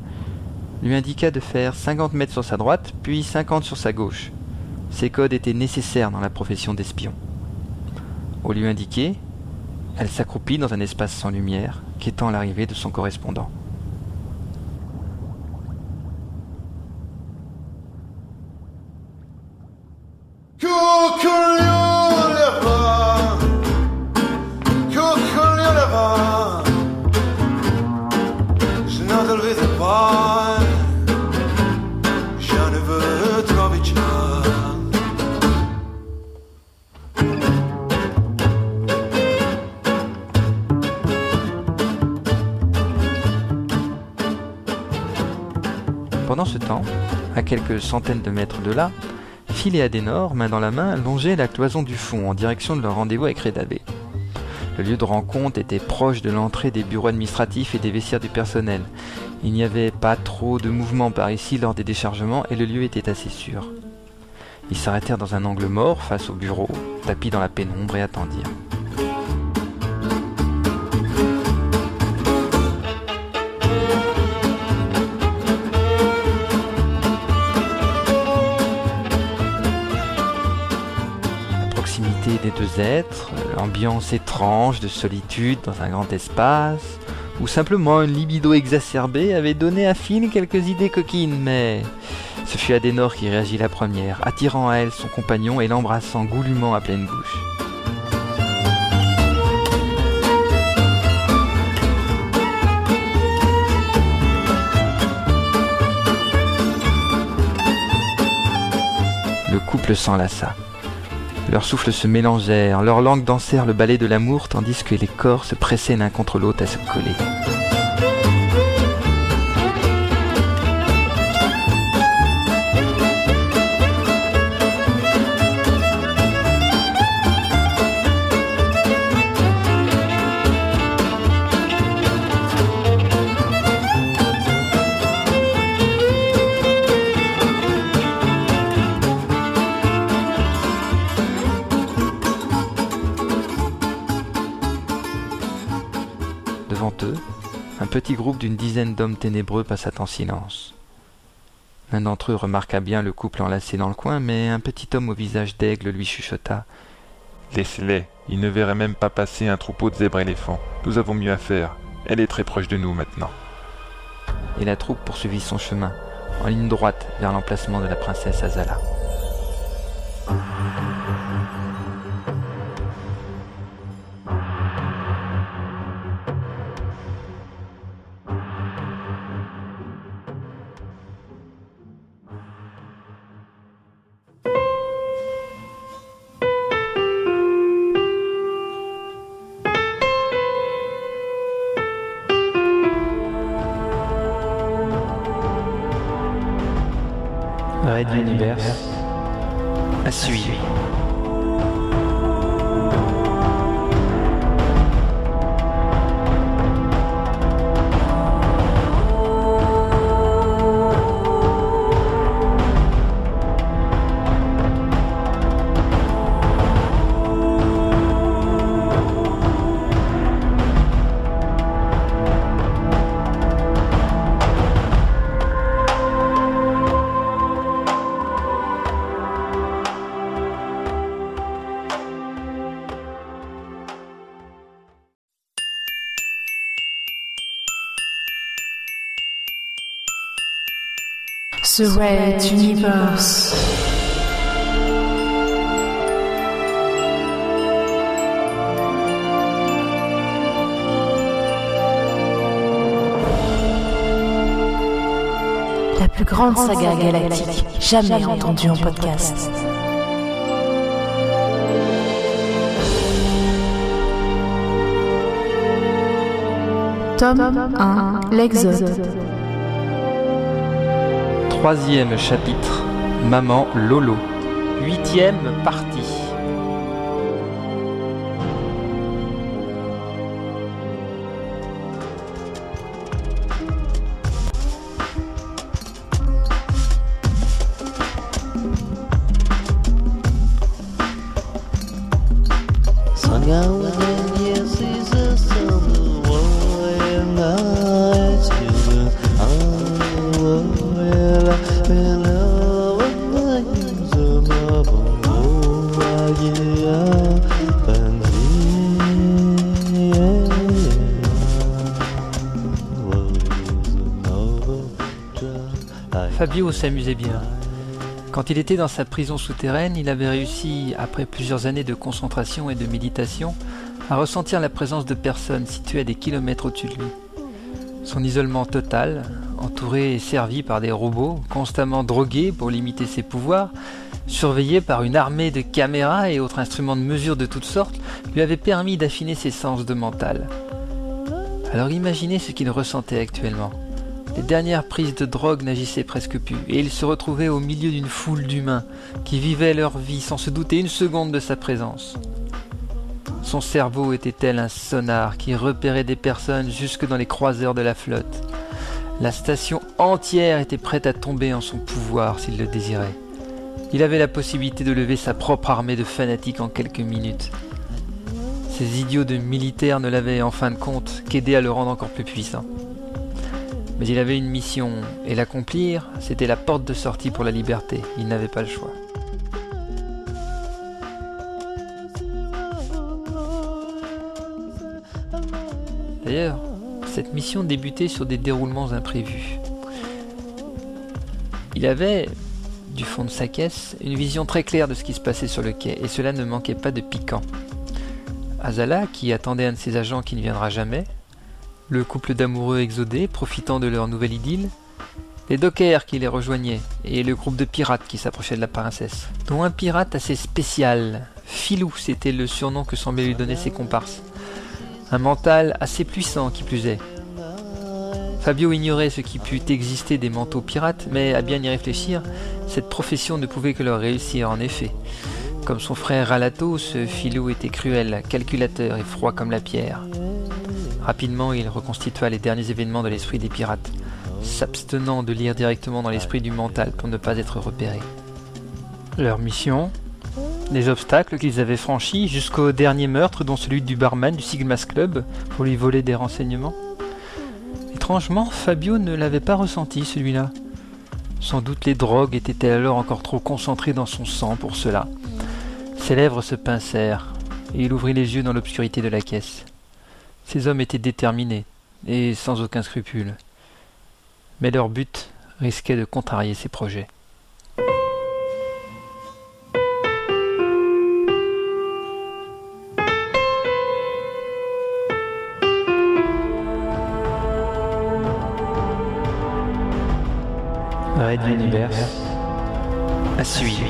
lui indiqua de faire 50 mètres sur sa droite puis 50 sur sa gauche. Ces codes étaient nécessaires dans la profession d'espion. Au lieu indiqué, elle s'accroupit dans un espace sans lumière, quêtant l'arrivée de son correspondant. Pendant ce temps, à quelques centaines de mètres de là, Phil et Adenor, main dans la main, longeaient la cloison du fond en direction de leur rendez-vous avec Redabé. Le lieu de rencontre était proche de l'entrée des bureaux administratifs et des vestiaires du personnel. Il n'y avait pas trop de mouvement par ici lors des déchargements et le lieu était assez sûr. Ils s'arrêtèrent dans un angle mort face au bureau, tapis dans la pénombre et attendirent. Des deux êtres, l'ambiance étrange de solitude dans un grand espace, ou simplement une libido exacerbée avait donné à Phil quelques idées coquines, mais ce fut Adenor qui réagit la première, attirant à elle son compagnon et l'embrassant goulûment à pleine bouche. Le couple s'enlaça. Leurs souffles se mélangèrent, leurs langues dansèrent le ballet de l'amour tandis que les corps se pressaient l'un contre l'autre à se coller. Devant eux, un petit groupe d'une dizaine d'hommes ténébreux passa en silence. L'un d'entre eux remarqua bien le couple enlacé dans le coin, mais un petit homme au visage d'aigle lui chuchota. « Laissez-les, ils ne verraient même pas passer un troupeau de zèbres éléphants. Nous avons mieux à faire. Elle est très proche de nous maintenant. » Et la troupe poursuivit son chemin, en ligne droite vers l'emplacement de la princesse Azala. Red Universe à suivre. The Red Universe. La plus grande saga galactique jamais entendue en podcast. Tome 1, l'Exode. Troisième chapitre, Maman Lolo. 8e partie. Fabio s'amusait bien. Quand il était dans sa prison souterraine, il avait réussi, après plusieurs années de concentration et de méditation, à ressentir la présence de personnes situées à des kilomètres au-dessus de lui. Son isolement total, entouré et servi par des robots, constamment drogués pour limiter ses pouvoirs, surveillé par une armée de caméras et autres instruments de mesure de toutes sortes, lui avait permis d'affiner ses sens de mental. Alors imaginez ce qu'il ressentait actuellement. Les dernières prises de drogue n'agissaient presque plus, et il se retrouvait au milieu d'une foule d'humains qui vivaient leur vie sans se douter une seconde de sa présence. Son cerveau était tel un sonar qui repérait des personnes jusque dans les croiseurs de la flotte. La station entière était prête à tomber en son pouvoir s'il le désirait. Il avait la possibilité de lever sa propre armée de fanatiques en quelques minutes. Ces idiots de militaires ne l'avaient en fin de compte qu'aidé à le rendre encore plus puissant. Mais il avait une mission, et l'accomplir, c'était la porte de sortie pour la liberté. Il n'avait pas le choix. D'ailleurs, cette mission débutait sur des déroulements imprévus. Il avait, du fond de sa caisse, une vision très claire de ce qui se passait sur le quai, et cela ne manquait pas de piquant. Azala, qui attendait un de ses agents qui ne viendra jamais, le couple d'amoureux exodés profitant de leur nouvelle idylle, les dockers qui les rejoignaient et le groupe de pirates qui s'approchaient de la princesse, dont un pirate assez spécial, Filou c'était le surnom que semblaient lui donner ses comparses, un mental assez puissant qui plus est. Fabio ignorait ce qui put exister des manteaux pirates, mais à bien y réfléchir, cette profession ne pouvait que leur réussir en effet. Comme son frère Ralatos, Filou était cruel, calculateur et froid comme la pierre. Rapidement, il reconstitua les derniers événements de l'esprit des pirates, s'abstenant de lire directement dans l'esprit du mental pour ne pas être repéré. Leur mission, les obstacles qu'ils avaient franchis jusqu'au dernier meurtre, dont celui du barman du Sigma's Club, pour lui voler des renseignements. Étrangement, Fabio ne l'avait pas ressenti, celui-là. Sans doute les drogues étaient-elles alors encore trop concentrées dans son sang pour cela. Ses lèvres se pincèrent, et il ouvrit les yeux dans l'obscurité de la caisse. Ces hommes étaient déterminés, et sans aucun scrupule. Mais leur but risquait de contrarier ses projets. Red Universe à suivre.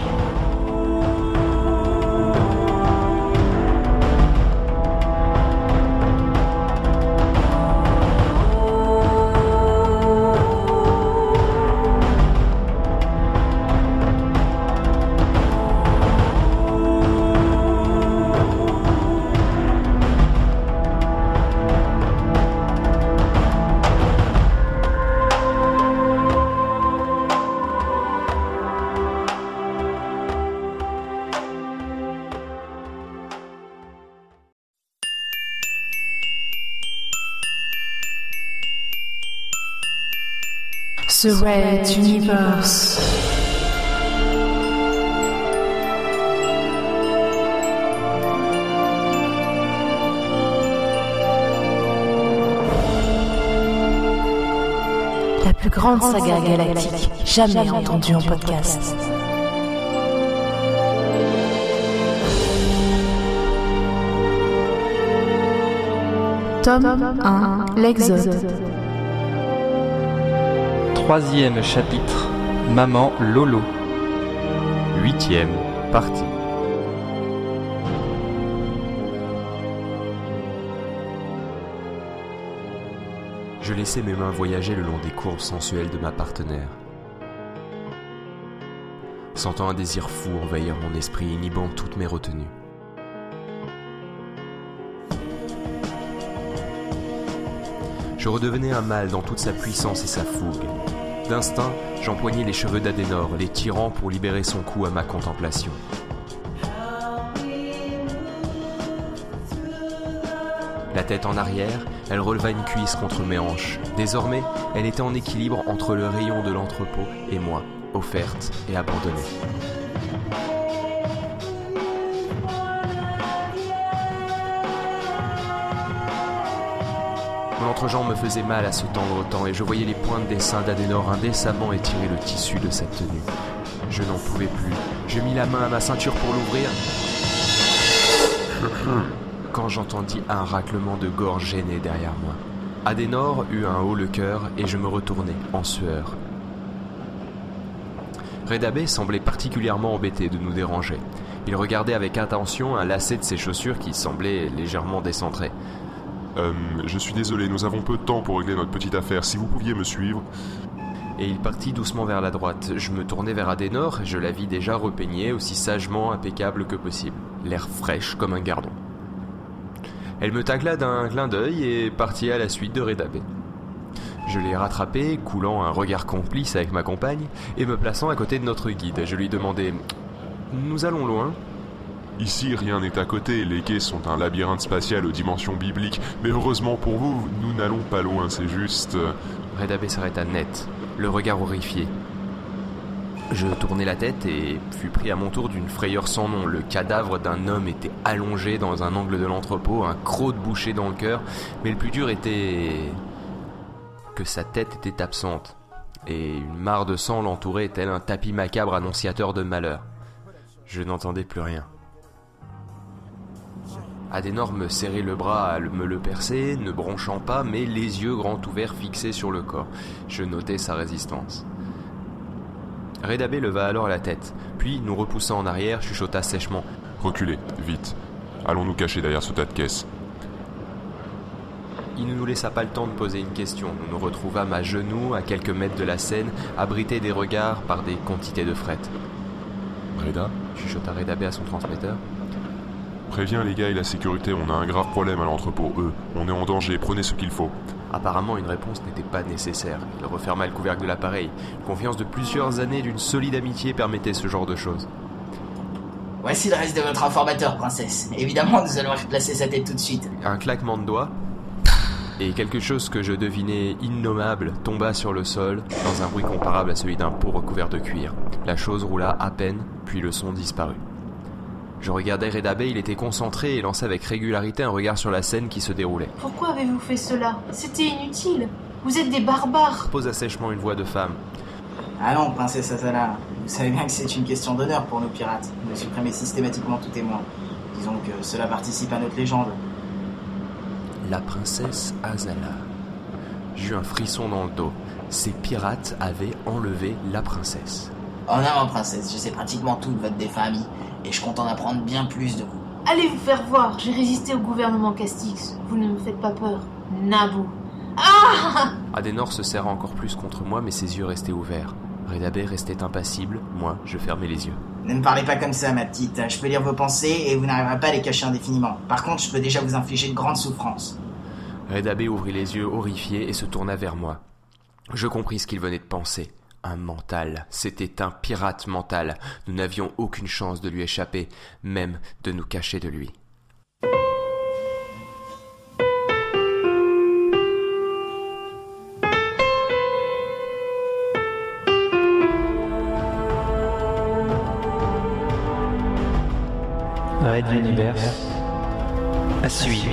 The Red Universe. La plus grande saga galactique jamais entendue en podcast. Tome 1, l'Exode. 3e chapitre, Maman Lolo. 8e partie. Je laissais mes mains voyager le long des courbes sensuelles de ma partenaire. Sentant un désir fou envahir mon esprit, inhibant toutes mes retenues. Je redevenais un mâle dans toute sa puissance et sa fougue. D'instinct, j'empoignais les cheveux d'Adenor, les tirant pour libérer son cou à ma contemplation. La tête en arrière, elle releva une cuisse contre mes hanches. Désormais, elle était en équilibre entre le rayon de l'entrepôt et moi, offerte et abandonnée. Mon entrejambe me faisait mal à se tendre autant et je voyais les pointes des seins d'Adenor indécemment étirer le tissu de sa tenue. Je n'en pouvais plus. Je mis la main à ma ceinture pour l'ouvrir quand j'entendis un raclement de gorge gêné derrière moi. Adenor eut un haut le cœur et je me retournai en sueur. Redabé semblait particulièrement embêté de nous déranger. Il regardait avec attention un lacet de ses chaussures qui semblait légèrement décentré. Je suis désolé, nous avons peu de temps pour régler notre petite affaire. Si vous pouviez me suivre... Et il partit doucement vers la droite. Je me tournai vers Adenor et je la vis déjà repeignée, aussi sagement impeccable que possible. L'air fraîche comme un gardon. Elle me tacla d'un clin d'œil et partit à la suite de Redabé. Je l'ai rattrapé, coulant un regard complice avec ma compagne, et me plaçant à côté de notre guide. Je lui demandai « Nous allons loin ?» Ici, rien n'est à côté, les quais sont un labyrinthe spatial aux dimensions bibliques, mais heureusement pour vous, nous n'allons pas loin, c'est juste... Redabé s'arrêta net, le regard horrifié. Je tournai la tête et fus pris à mon tour d'une frayeur sans nom. Le cadavre d'un homme était allongé dans un angle de l'entrepôt, un croc de boucher dans le cœur, mais le plus dur était... que sa tête était absente, et une mare de sang l'entourait tel un tapis macabre annonciateur de malheur. Je n'entendais plus rien. Adenor me serrait le bras à me le percer, ne bronchant pas, mais les yeux grands ouverts fixés sur le corps. Je notais sa résistance. Redabé leva alors la tête, puis, nous repoussant en arrière, chuchota sèchement. « Reculez, vite. Allons nous cacher derrière ce tas de caisses. » Il ne nous laissa pas le temps de poser une question. Nous nous retrouvâmes à genoux, à quelques mètres de la scène, abrités des regards par des quantités de fret. « Reda ?» chuchota Redabé à son transmetteur. Préviens les gars et la sécurité, on a un grave problème à l'entrepôt, on est en danger, prenez ce qu'il faut. Apparemment, une réponse n'était pas nécessaire. Il referma le couvercle de l'appareil. Une confiance de plusieurs années d'une solide amitié permettait ce genre de choses. Voici le reste de votre informateur, princesse. Évidemment, nous allons replacer sa tête tout de suite. Un claquement de doigts, et quelque chose que je devinais innommable tomba sur le sol, dans un bruit comparable à celui d'un pot recouvert de cuir. La chose roula à peine, puis le son disparut. Je regardais Redabé, il était concentré et lançait avec régularité un regard sur la scène qui se déroulait. « Pourquoi avez-vous fait cela? C'était inutile. Vous êtes des barbares !» Posa sèchement une voix de femme. « Allons, princesse Azala. Vous savez bien que c'est une question d'honneur pour nos pirates, de supprimer systématiquement tout témoin. Disons que cela participe à notre légende. » La princesse Azala. J'eus un frisson dans le dos. Ces pirates avaient enlevé la princesse. Oh non, princesse, je sais pratiquement tout de votre défunt ami, et je compte en apprendre bien plus de vous. Allez vous faire voir, j'ai résisté au gouvernement Castix. Vous ne me faites pas peur. Naboo. Ah! Adenor se serra encore plus contre moi, mais ses yeux restaient ouverts. Redabé restait impassible, moi, je fermais les yeux. Ne me parlez pas comme ça, ma petite. Je peux lire vos pensées et vous n'arriverez pas à les cacher indéfiniment. Par contre, je peux déjà vous infliger de grandes souffrances. Redabé ouvrit les yeux horrifiés et se tourna vers moi. Je compris ce qu'il venait de penser. Un mental. C'était un pirate mental. Nous n'avions aucune chance de lui échapper, même de nous cacher de lui. Red Universe à suivre.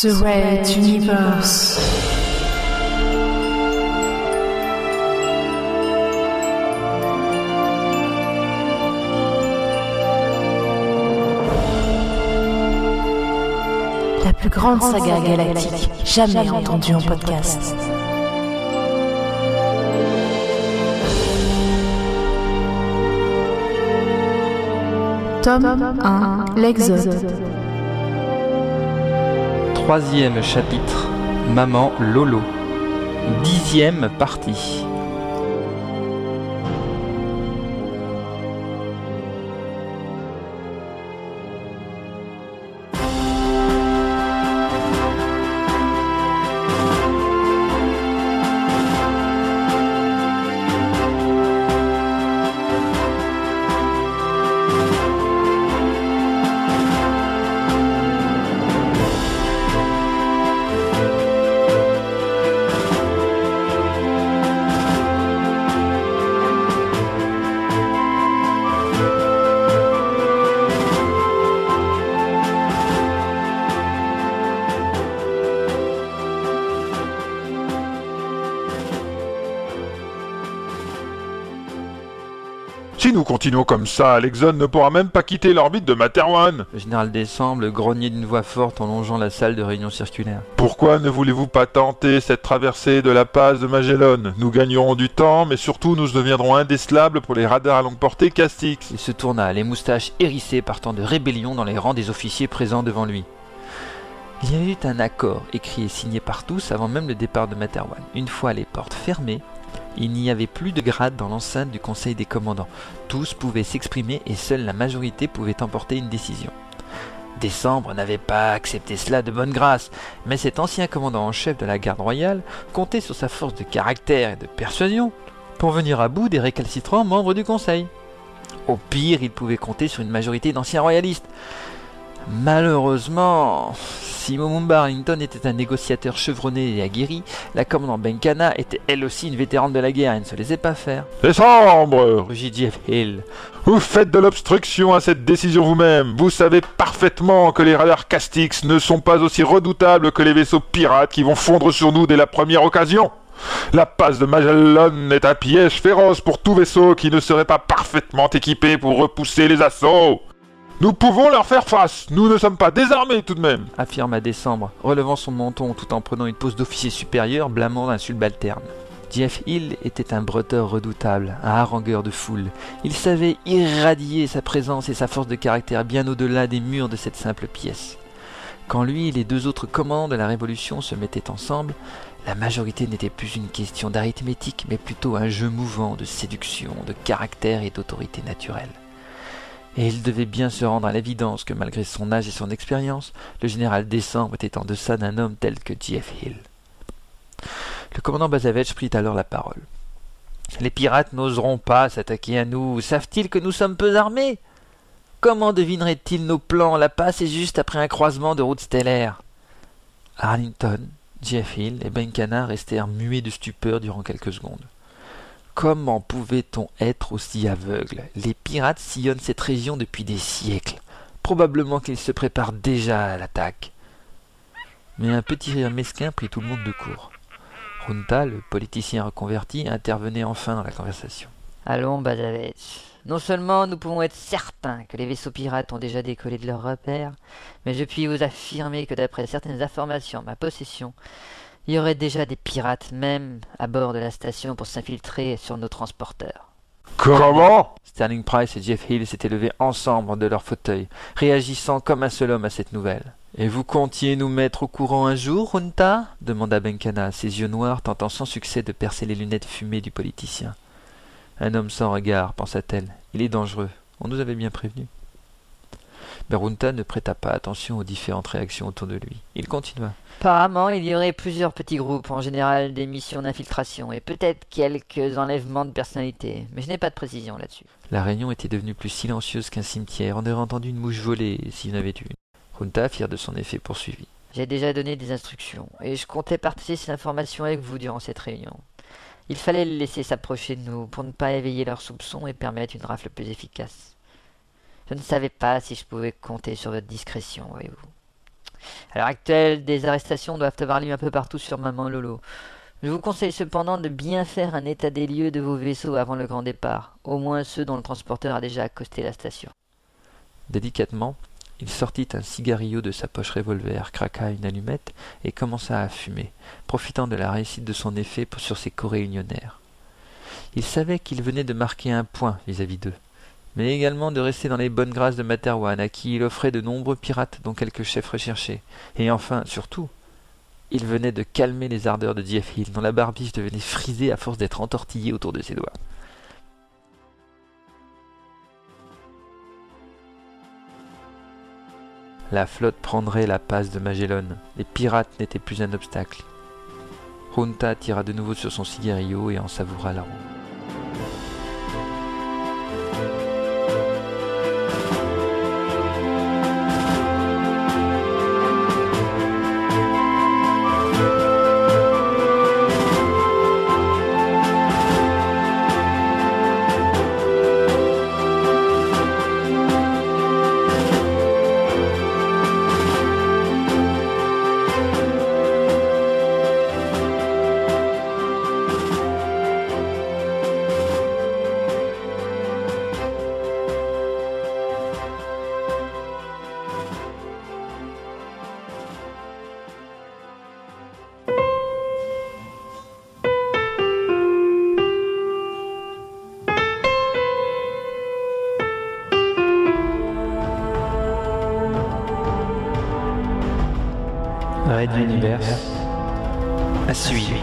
The Red Universe. La plus grande saga galactique jamais entendue en podcast. Tome 1, l'Exode. Troisième chapitre, Maman Lolo. 10e partie. Si nous continuons comme ça, l'Exode ne pourra même pas quitter l'orbite de Materwan. Le général Décembre grognait d'une voix forte en longeant la salle de réunion circulaire. Pourquoi ne voulez-vous pas tenter cette traversée de la passe de Magellan? Nous gagnerons du temps, mais surtout nous deviendrons indécelables pour les radars à longue portée Castix. Il se tourna, les moustaches hérissées par tant de rébellion dans les rangs des officiers présents devant lui. Il y avait eu un accord, écrit et signé par tous avant même le départ de Materwan. Une fois les portes fermées, il n'y avait plus de grade dans l'enceinte du Conseil des commandants. Tous pouvaient s'exprimer et seule la majorité pouvait emporter une décision. Décembre n'avait pas accepté cela de bonne grâce, mais cet ancien commandant en chef de la garde royale comptait sur sa force de caractère et de persuasion pour venir à bout des récalcitrants membres du Conseil. Au pire, il pouvait compter sur une majorité d'anciens royalistes. Malheureusement, si Lumumba Arlington était un négociateur chevronné et aguerri, la commandant Benkana était elle aussi une vétérane de la guerre et ne se laissait pas faire. Décembre! Rugit Jeff Hill. Vous faites de l'obstruction à cette décision vous-même. Vous savez parfaitement que les radars Castix ne sont pas aussi redoutables que les vaisseaux pirates qui vont fondre sur nous dès la première occasion. La passe de Magellan est un piège féroce pour tout vaisseau qui ne serait pas parfaitement équipé pour repousser les assauts. Nous pouvons leur faire face, nous ne sommes pas désarmés tout de même, affirma Décembre, relevant son menton tout en prenant une pose d'officier supérieur blâmant d'un subalterne. Jeff Hill était un bretteur redoutable, un harangueur de foule. Il savait irradier sa présence et sa force de caractère bien au-delà des murs de cette simple pièce. Quand lui et les deux autres commandants de la Révolution se mettaient ensemble, la majorité n'était plus une question d'arithmétique, mais plutôt un jeu mouvant de séduction, de caractère et d'autorité naturelle. Et il devait bien se rendre à l'évidence que malgré son âge et son expérience, le général Décembre était en deçà d'un homme tel que Jeff Hill. Le commandant Bazavech prit alors la parole. « Les pirates n'oseront pas s'attaquer à nous. Savent-ils que nous sommes peu armés? Comment devineraient-ils nos plans? La passe est juste après un croisement de routes stellaires. » Arlington, Jeff Hill et Benkana restèrent muets de stupeur durant quelques secondes. Comment pouvait-on être aussi aveugle? Les pirates sillonnent cette région depuis des siècles. Probablement qu'ils se préparent déjà à l'attaque. Mais un petit rire mesquin prit tout le monde de court. Runta, le politicien reconverti, intervenait enfin dans la conversation. Allons, Bazavech. Non seulement nous pouvons être certains que les vaisseaux pirates ont déjà décollé de leur repère, mais je puis vous affirmer que d'après certaines informations en ma possession, Il y aurait déjà des pirates même à bord de la station pour s'infiltrer sur nos transporteurs. Comment ? Sterling Price et Jeff Hill s'étaient levés ensemble de leur fauteuil, réagissant comme un seul homme à cette nouvelle. « Et vous comptiez nous mettre au courant un jour, Junta ?» demanda Benkana, ses yeux noirs tentant sans succès de percer les lunettes fumées du politicien. « Un homme sans regard, pensa-t-elle. Il est dangereux. On nous avait bien prévenus. » Mais Junta ne prêta pas attention aux différentes réactions autour de lui. Il continua. Apparemment, il y aurait plusieurs petits groupes, en général des missions d'infiltration, et peut-être quelques enlèvements de personnalités, mais je n'ai pas de précision là-dessus. La réunion était devenue plus silencieuse qu'un cimetière. On aurait entendu une mouche voler, s'il y en avait eu une. Junta, fier de son effet, poursuivit. J'ai déjà donné des instructions, et je comptais partager ces informations avec vous durant cette réunion. Il fallait les laisser s'approcher de nous pour ne pas éveiller leurs soupçons et permettre une rafle plus efficace. Je ne savais pas si je pouvais compter sur votre discrétion, voyez-vous. À l'heure actuelle, des arrestations doivent avoir lieu un peu partout sur Maman Lolo. Je vous conseille cependant de bien faire un état des lieux de vos vaisseaux avant le grand départ, au moins ceux dont le transporteur a déjà accosté la station. Délicatement, il sortit un cigarillo de sa poche revolver, craqua une allumette et commença à fumer, profitant de la réussite de son effet sur ses co-réunionnaires. Il savait qu'il venait de marquer un point vis-à-vis d'eux, mais également de rester dans les bonnes grâces de Materwan, à qui il offrait de nombreux pirates dont quelques chefs recherchés. Et enfin, surtout, il venait de calmer les ardeurs de Jeff Hill, dont la barbiche devenait frisée à force d'être entortillée autour de ses doigts. La flotte prendrait la passe de Magellan. Les pirates n'étaient plus un obstacle. Junta tira de nouveau sur son cigarillo et en savoura l'arôme. Red Universe à suivre.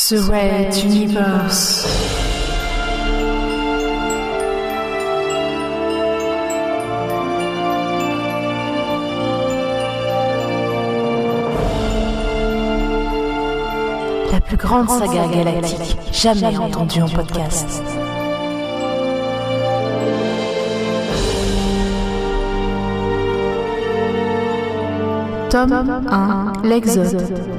The Red Universe. La plus grande saga galactique jamais entendue en podcast. Tome 1, l'Exode.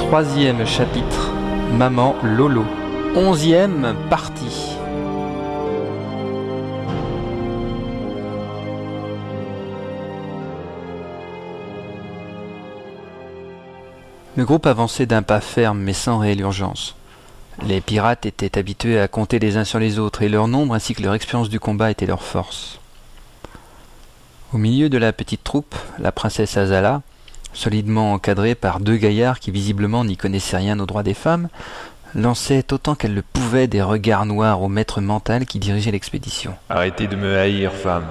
Troisième chapitre, Maman Lolo. 11e partie. Le groupe avançait d'un pas ferme mais sans réelle urgence. Les pirates étaient habitués à compter les uns sur les autres et leur nombre ainsi que leur expérience du combat était leur force. Au milieu de la petite troupe, la princesse Azala, solidement encadrée par deux gaillards qui visiblement n'y connaissaient rien aux droits des femmes, lançait autant qu'elle le pouvait des regards noirs au maître mental qui dirigeait l'expédition. « Arrêtez de me haïr, femme.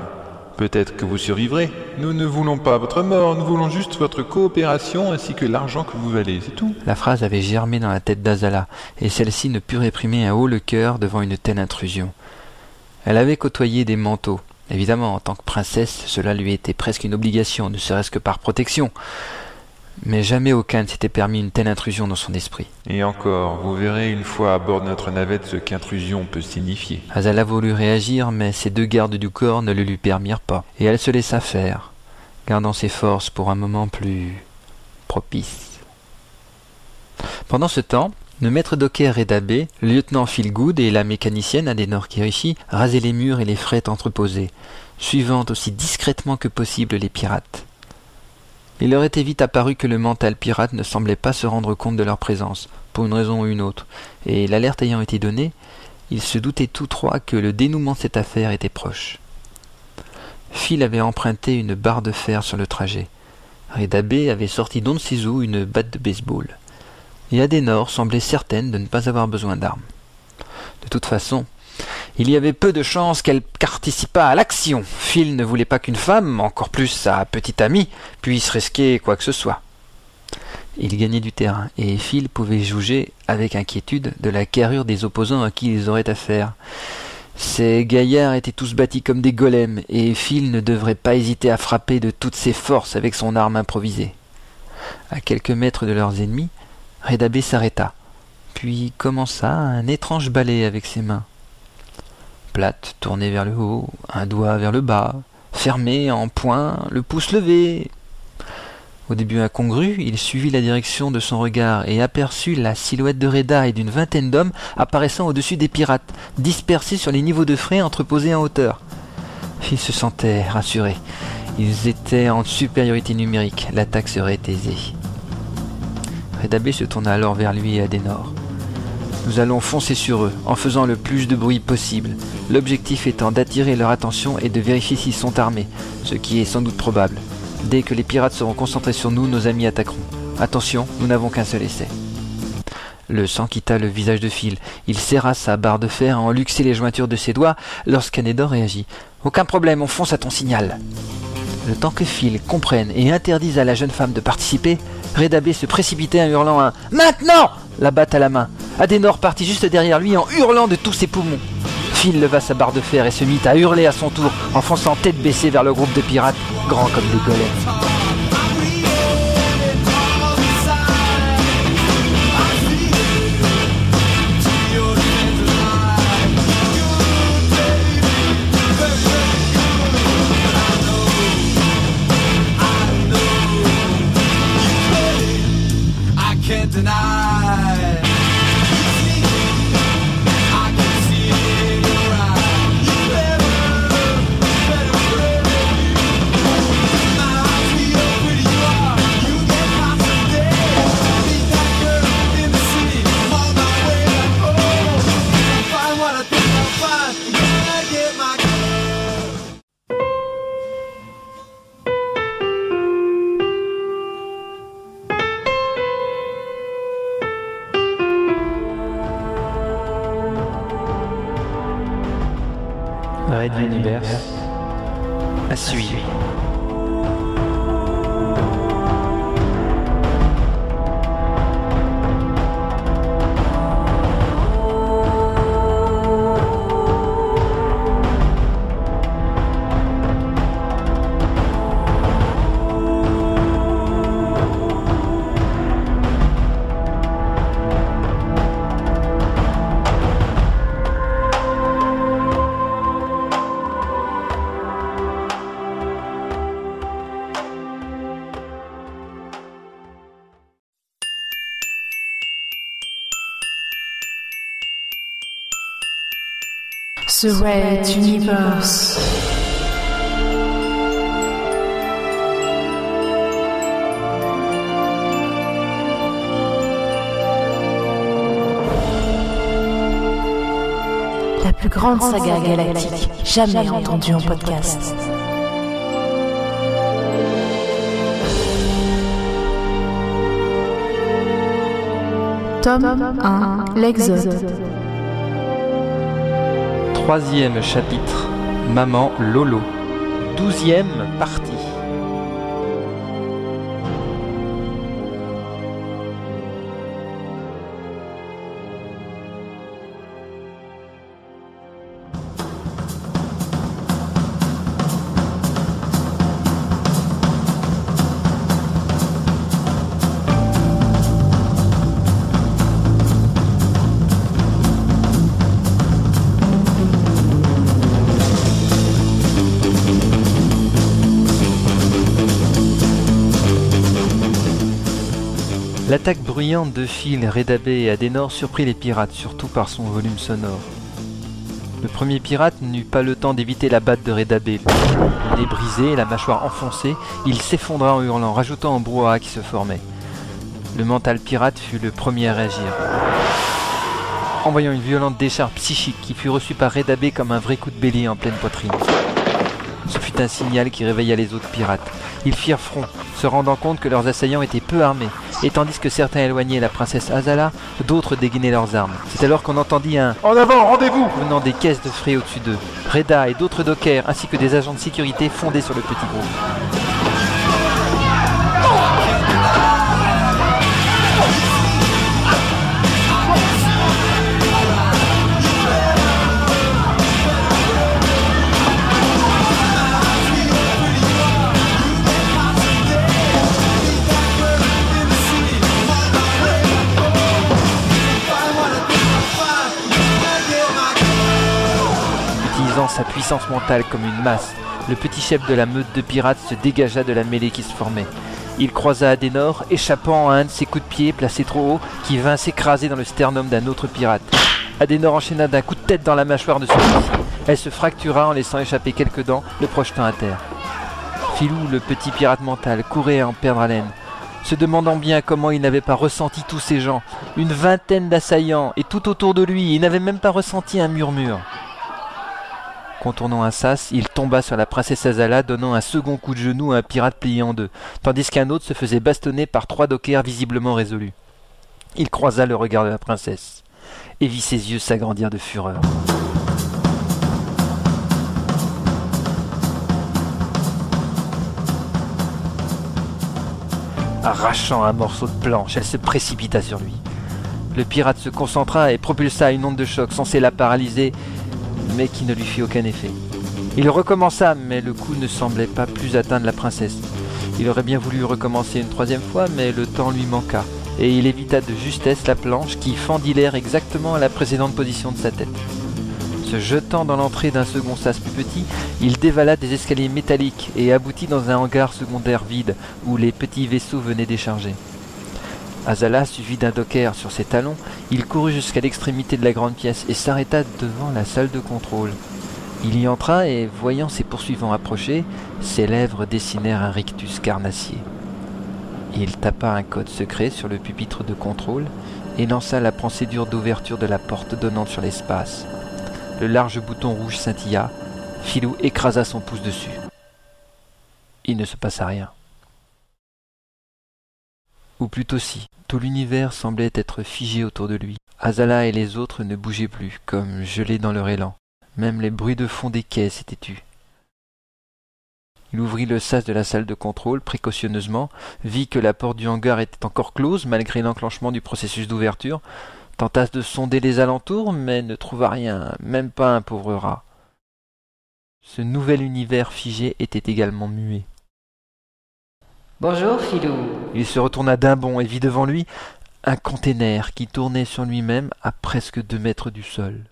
Peut-être que vous survivrez. Nous ne voulons pas votre mort, nous voulons juste votre coopération ainsi que l'argent que vous valez, c'est tout. » La phrase avait germé dans la tête d'Azala, et celle-ci ne put réprimer un haut le cœur devant une telle intrusion. Elle avait côtoyé des manteaux. Évidemment, en tant que princesse, cela lui était presque une obligation, ne serait-ce que par protection. Mais jamais aucun ne s'était permis une telle intrusion dans son esprit. Et encore, vous verrez une fois à bord de notre navette ce qu'intrusion peut signifier. Azala voulut réagir, mais ses 2 gardes du corps ne le lui permirent pas, et elle se laissa faire, gardant ses forces pour un moment plus propice. Pendant ce temps, le maître docker Redabé, le lieutenant Philgood et la mécanicienne Adenor Kirishi rasaient les murs et les frettes entreposées, suivant aussi discrètement que possible les pirates. Il leur était vite apparu que le mental pirate ne semblait pas se rendre compte de leur présence, pour une raison ou une autre, et l'alerte ayant été donnée, ils se doutaient tous 3 que le dénouement de cette affaire était proche. Phil avait emprunté une barre de fer sur le trajet. Redabé avait sorti d'on ne sait où une batte de baseball. Et Adenor semblait certaine de ne pas avoir besoin d'armes. De toute façon, il y avait peu de chances qu'elle participât à l'action. Phil ne voulait pas qu'une femme, encore plus sa petite amie, puisse risquer quoi que ce soit. Il gagnait du terrain, et Phil pouvait juger avec inquiétude de la carrure des opposants à qui ils auraient affaire. Ces gaillards étaient tous bâtis comme des golems, et Phil ne devrait pas hésiter à frapper de toutes ses forces avec son arme improvisée. À quelques mètres de leurs ennemis, Redabé s'arrêta, puis commença un étrange balai avec ses mains. Plate, tournée vers le haut, un doigt vers le bas, fermée en poing, le pouce levé. Au début incongru, il suivit la direction de son regard et aperçut la silhouette de Reda et d'une 20aine d'hommes apparaissant au-dessus des pirates, dispersés sur les niveaux de frais entreposés en hauteur. Il se sentait rassuré. Ils étaient en supériorité numérique, l'attaque serait aisée. Redabé se tourna alors vers lui et Adenor. Nous allons foncer sur eux, en faisant le plus de bruit possible, l'objectif étant d'attirer leur attention et de vérifier s'ils sont armés, ce qui est sans doute probable. Dès que les pirates seront concentrés sur nous, nos amis attaqueront. Attention, nous n'avons qu'un seul essai. Le sang quitta le visage de Phil. Il serra sa barre de fer et en luxait les jointures de ses doigts lorsqu'Adenor réagit. « Aucun problème, on fonce à ton signal !» Le temps que Phil comprenne et interdise à la jeune femme de participer, Redabé se précipitait en hurlant un « Maintenant !» la batte à la main. Adenor partit juste derrière lui en hurlant de tous ses poumons. Phil leva sa barre de fer et se mit à hurler à son tour, en fonçant tête baissée vers le groupe de pirates, grands comme des golems. Red Universe à suivre. The Red Universe. La plus grande saga galactique jamais entendue en podcast. Tome 1, l'Exode. 3e chapitre, Maman Lolo. 12e partie. L'attaque bruyante de Phil, Reda Bey et Adenor surprit les pirates, surtout par son volume sonore. Le premier pirate n'eut pas le temps d'éviter la batte de Reda Bey. Le nez brisé et la mâchoire enfoncée, il s'effondra en hurlant, rajoutant un brouhaha qui se formait. Le mental pirate fut le premier à réagir, envoyant une violente décharge psychique qui fut reçue par Reda Bey comme un vrai coup de bélier en pleine poitrine. Ce fut un signal qui réveilla les autres pirates. Ils firent front, se rendant compte que leurs assaillants étaient peu armés, et tandis que certains éloignaient la princesse Azala, d'autres dégainaient leurs armes. C'est alors qu'on entendit un « En avant, rendez-vous !» venant des caisses de frais au-dessus d'eux. Reda et d'autres dockers, ainsi que des agents de sécurité fondaient sur le petit groupe. Utilisant sa puissance mentale comme une masse, le petit chef de la meute de pirates se dégagea de la mêlée qui se formait. Il croisa Adenor, échappant à un de ses coups de pied placés trop haut qui vint s'écraser dans le sternum d'un autre pirate. Adenor enchaîna d'un coup de tête dans la mâchoire de celui-ci. Elle se fractura en laissant échapper quelques dents, le projetant à terre. Filou, le petit pirate mental, courait à en perdre haleine, se demandant bien comment il n'avait pas ressenti tous ces gens, une vingtaine d'assaillants, et tout autour de lui, il n'avait même pas ressenti un murmure. Contournant un sas, il tomba sur la princesse Azala, donnant un second coup de genou à un pirate plié en deux, tandis qu'un autre se faisait bastonner par 3 dockers visiblement résolus. Il croisa le regard de la princesse, et vit ses yeux s'agrandir de fureur. Arrachant un morceau de planche, elle se précipita sur lui. Le pirate se concentra et propulsa une onde de choc censée la paralyser, mais qui ne lui fit aucun effet. Il recommença, mais le coup ne semblait pas plus atteindre la princesse. Il aurait bien voulu recommencer une 3e fois, mais le temps lui manqua, et il évita de justesse la planche qui fendit l'air exactement à la précédente position de sa tête. Se jetant dans l'entrée d'un second sas plus petit, il dévala des escaliers métalliques et aboutit dans un hangar secondaire vide où les petits vaisseaux venaient décharger. Azala, suivi d'un docker sur ses talons, il courut jusqu'à l'extrémité de la grande pièce et s'arrêta devant la salle de contrôle. Il y entra et, voyant ses poursuivants approcher, ses lèvres dessinèrent un rictus carnassier. Il tapa un code secret sur le pupitre de contrôle et lança la procédure d'ouverture de la porte donnant sur l'espace. Le large bouton rouge scintilla, Filou écrasa son pouce dessus. Il ne se passa rien. Ou plutôt si, tout l'univers semblait être figé autour de lui. Azala et les autres ne bougeaient plus, comme gelés dans leur élan. Même les bruits de fond des caisses étaient tus. Il ouvrit le sas de la salle de contrôle précautionneusement, vit que la porte du hangar était encore close malgré l'enclenchement du processus d'ouverture, tenta de sonder les alentours, mais ne trouva rien, même pas un pauvre rat. Ce nouvel univers figé était également muet. Bonjour, Filou. Il se retourna d'un bond et vit devant lui un container qui tournait sur lui-même à presque 2 mètres du sol.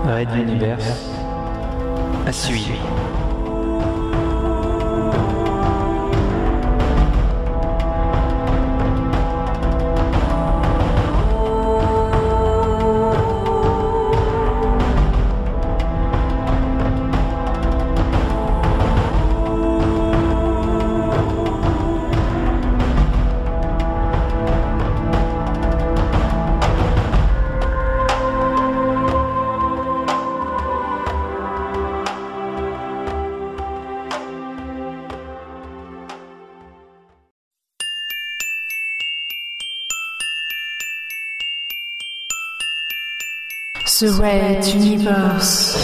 Red Universe À suivre. The Red Universe.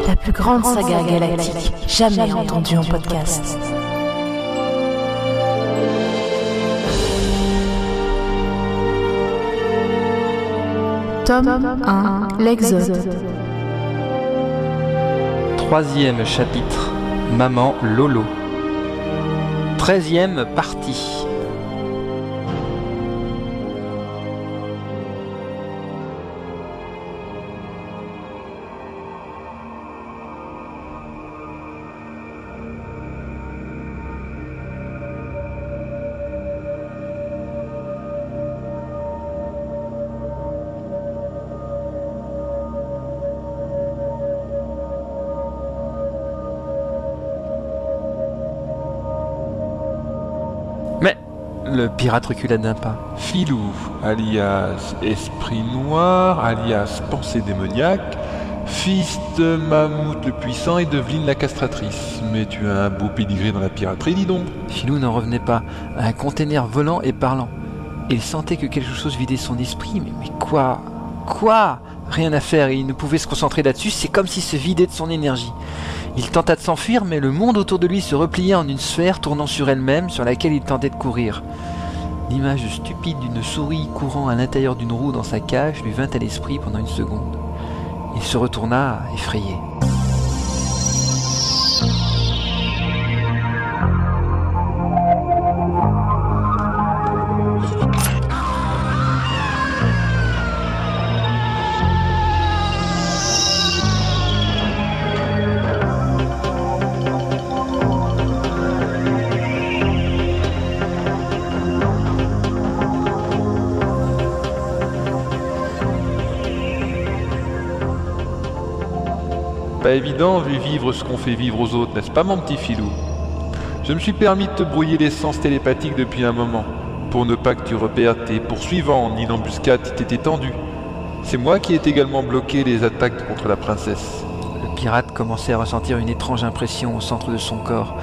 La plus grande saga galactique jamais entendue en podcast. Tome 1, l'Exode. 3e chapitre, Maman Lolo. 13e partie. Le pirate recula d'un pas. Filou, alias Esprit Noir, alias Pensée Démoniaque, fils de Mammouth le Puissant et d'Eveline la Castratrice. Mais tu as un beau pédigré dans la piraterie, dis donc. Filou n'en revenait pas. Un container volant et parlant. Il sentait que quelque chose vidait son esprit, mais quoi ? Quoi ? Rien à faire, et il ne pouvait se concentrer là-dessus, c'est comme s'il se vidait de son énergie. Il tenta de s'enfuir, mais le monde autour de lui se repliait en une sphère tournant sur elle-même, sur laquelle il tentait de courir. L'image stupide d'une souris courant à l'intérieur d'une roue dans sa cage lui vint à l'esprit pendant une seconde. Il se retourna, effrayé. Pas évident vu vivre ce qu'on fait vivre aux autres, n'est-ce pas mon petit Filou? Je me suis permis de te brouiller les sens télépathiques depuis un moment, pour ne pas que tu repères tes poursuivants ni l'embuscade qui t'était tendue. C'est moi qui ai également bloqué les attaques contre la princesse. Le pirate commençait à ressentir une étrange impression au centre de son corps,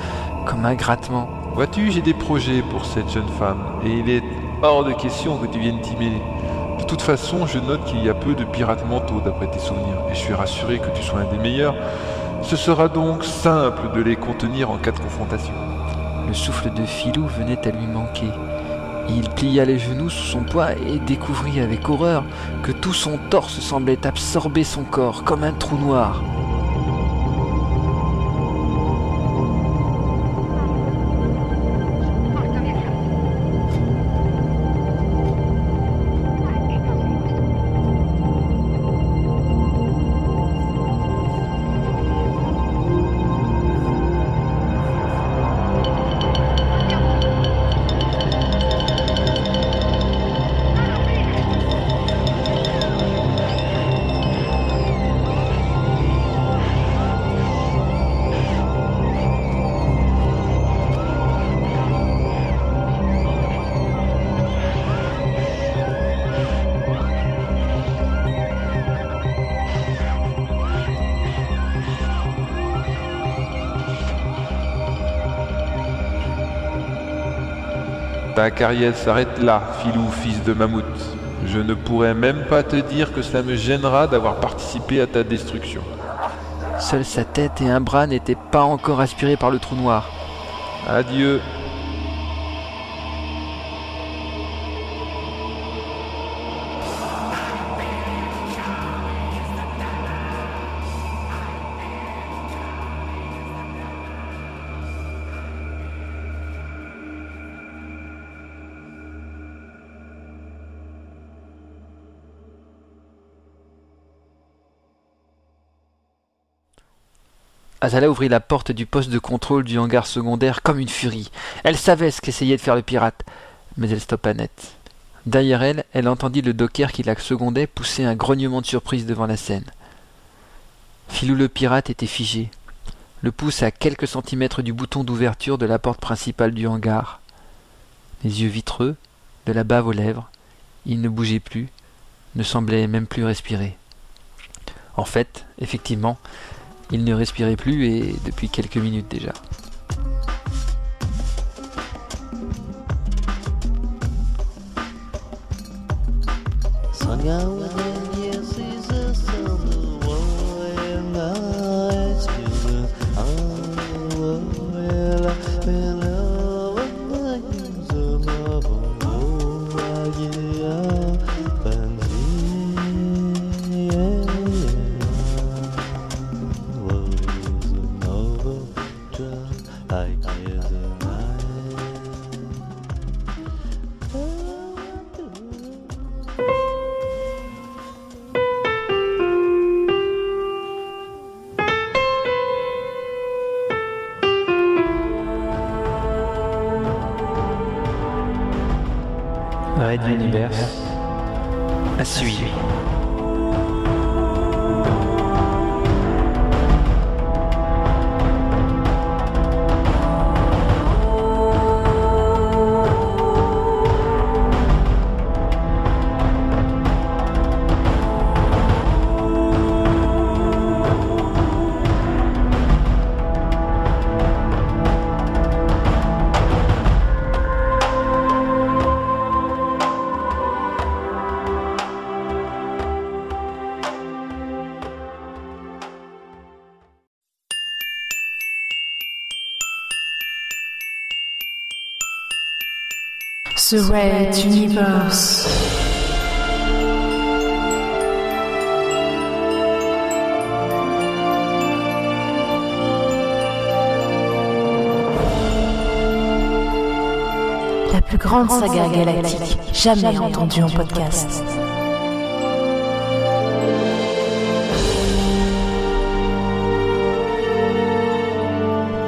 comme un grattement. Vois-tu, j'ai des projets pour cette jeune femme, et il est hors de question que tu viennes t'y mêler. De toute façon, je note qu'il y a peu de pirates mentaux d'après tes souvenirs, et je suis rassuré que tu sois un des meilleurs. Ce sera donc simple de les contenir en cas de confrontation. Le souffle de Filou venait à lui manquer. Il plia les genoux sous son poids et découvrit avec horreur que tout son torse semblait absorber son corps comme un trou noir. Ta carrière s'arrête là, Filou, fils de Mammouth. Je ne pourrais même pas te dire que cela me gênera d'avoir participé à ta destruction. Seule sa tête et un bras n'étaient pas encore aspirés par le trou noir. Adieu. Azala ouvrit la porte du poste de contrôle du hangar secondaire comme une furie. Elle savait ce qu'essayait de faire le pirate, mais elle stoppa net. Derrière elle, elle entendit le docker qui la secondait pousser un grognement de surprise devant la scène. Filou le pirate était figé, le pouce à quelques centimètres du bouton d'ouverture de la porte principale du hangar. Les yeux vitreux, de la bave aux lèvres, il ne bougeait plus, ne semblait même plus respirer. En fait, effectivement, il ne respirait plus et depuis quelques minutes déjà. Univers. À suivre. The Red Universe. La plus grande saga galactique jamais entendue en podcast.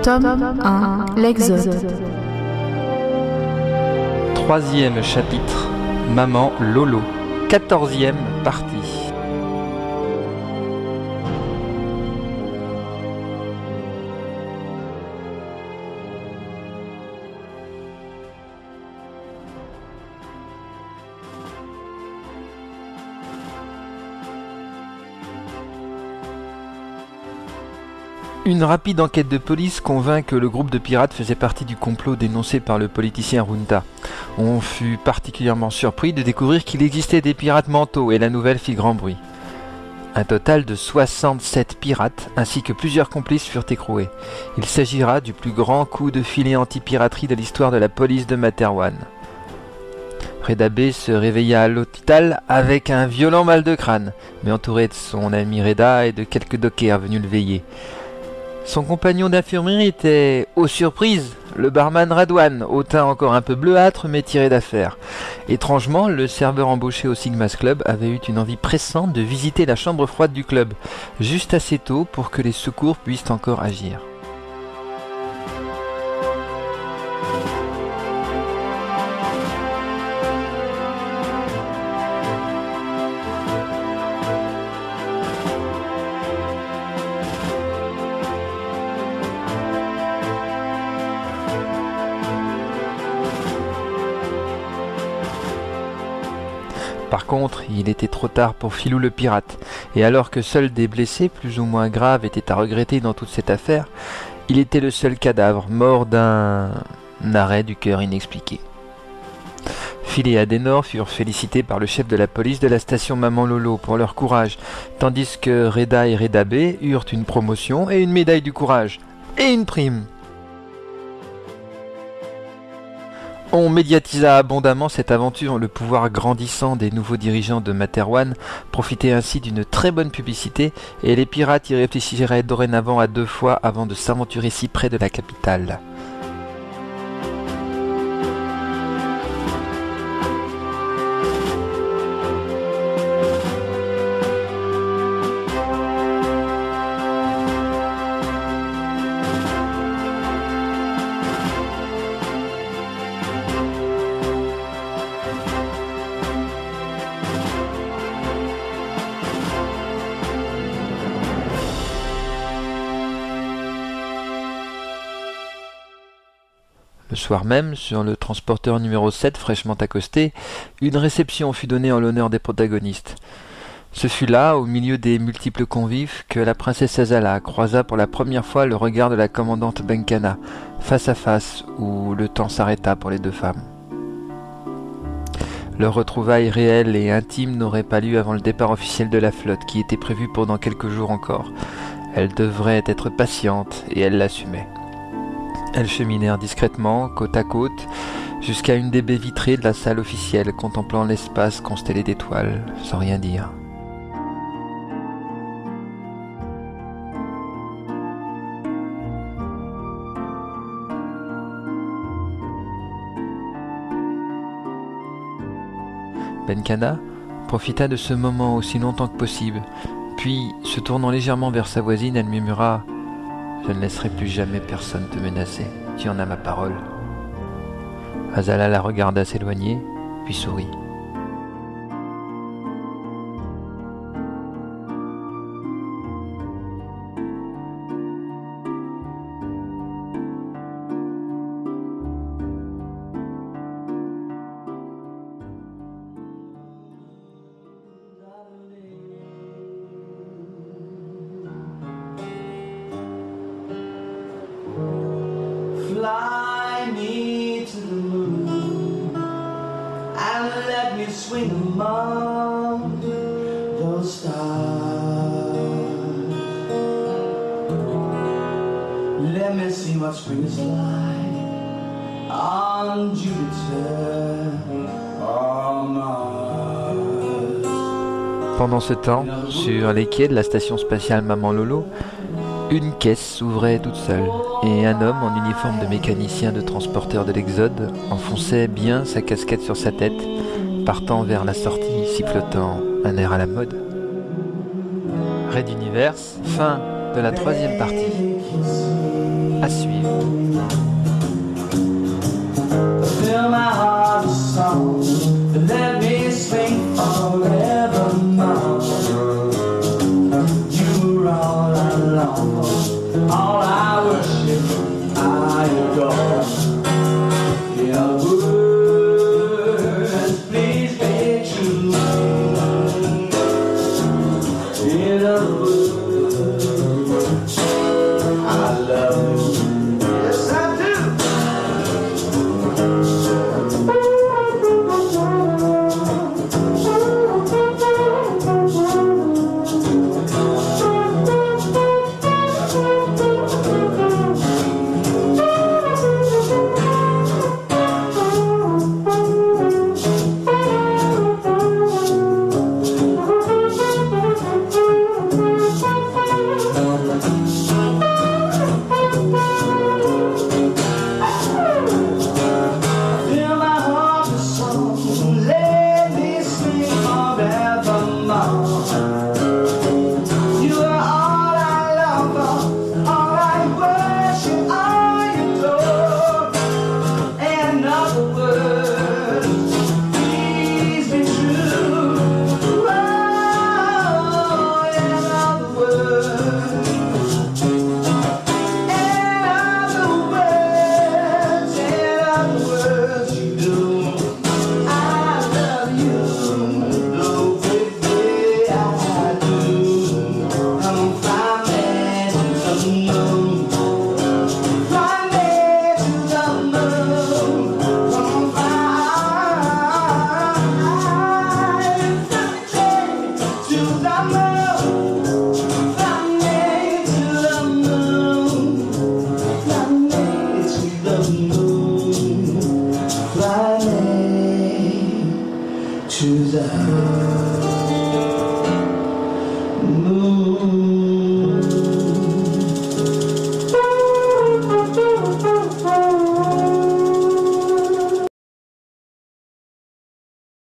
Tome 1, l'Exode. Troisième chapitre, Maman Lolo. 14e partie. Une rapide enquête de police convainc que le groupe de pirates faisait partie du complot dénoncé par le politicien Runta. On fut particulièrement surpris de découvrir qu'il existait des pirates mentaux et la nouvelle fit grand bruit. Un total de 67 pirates ainsi que plusieurs complices furent écroués. Il s'agira du plus grand coup de filet anti-piraterie de l'histoire de la police de Materwan. Reda B se réveilla à l'hôpital avec un violent mal de crâne, mais entouré de son ami Reda et de quelques dockers venus le veiller. Son compagnon d'infirmerie était, aux surprises, le barman Radwan, au teint encore un peu bleuâtre mais tiré d'affaire. Étrangement, le serveur embauché au Sigma's Club avait eu une envie pressante de visiter la chambre froide du club, juste assez tôt pour que les secours puissent encore agir. Par contre, il était trop tard pour Filou le pirate, et alors que seuls des blessés plus ou moins graves étaient à regretter dans toute cette affaire, il était le seul cadavre, mort d'un arrêt du cœur inexpliqué. Phil et Adenor furent félicités par le chef de la police de la station Maman Lolo pour leur courage, tandis que Reda et Reda B eurent une promotion et une médaille du courage, et une prime. On médiatisa abondamment cette aventure, le pouvoir grandissant des nouveaux dirigeants de Materwan profitait ainsi d'une très bonne publicité et les pirates y réfléchiraient dorénavant à 2 fois avant de s'aventurer si près de la capitale. Le soir même, sur le transporteur numéro 7 fraîchement accosté, une réception fut donnée en l'honneur des protagonistes. Ce fut là, au milieu des multiples convives, que la princesse Azala croisa pour la première fois le regard de la commandante Benkana, face à face, où le temps s'arrêta pour les deux femmes. Leur retrouvaille réelle et intime n'aurait pas lieu avant le départ officiel de la flotte, qui était prévu pour dans quelques jours encore. Elle devrait être patiente, et elle l'assumait. Elles cheminèrent discrètement, côte à côte, jusqu'à une des baies vitrées de la salle officielle, contemplant l'espace constellé d'étoiles, sans rien dire. Benkana profita de ce moment aussi longtemps que possible, puis, se tournant légèrement vers sa voisine, elle murmura « Je ne laisserai plus jamais personne te menacer, tu en as ma parole. » Azala la regarda s'éloigner, puis sourit. swing among those stars. Let me see what spring is like on Jupiter or Mars. Pendant ce temps, sur les quais de la station spatiale Maman Lolo, une caisse s'ouvrait toute seule, et un homme en uniforme de mécanicien de transporteur de l'Exode enfonçait bien sa casquette sur sa tête, partant vers la sortie, sifflotant un air à la mode. Red Universe, fin de la 3e partie. À suivre. Fill my heart with song, let me sing forevermore. You were all I long for, all I worship, I adore. Your words, please be true. In other words, I love you. Yes, I do. Fill my heart with song, let me sing forevermore. You are all I love for, all I worship, I adore. In other words, please be true. Oh, in other words, you do. I love you the way I do. Come fly me to the moon. Fly me to the moon. Come fly to the moon. Fly me to the moon. Fly me to the moon. Fly me to the moon.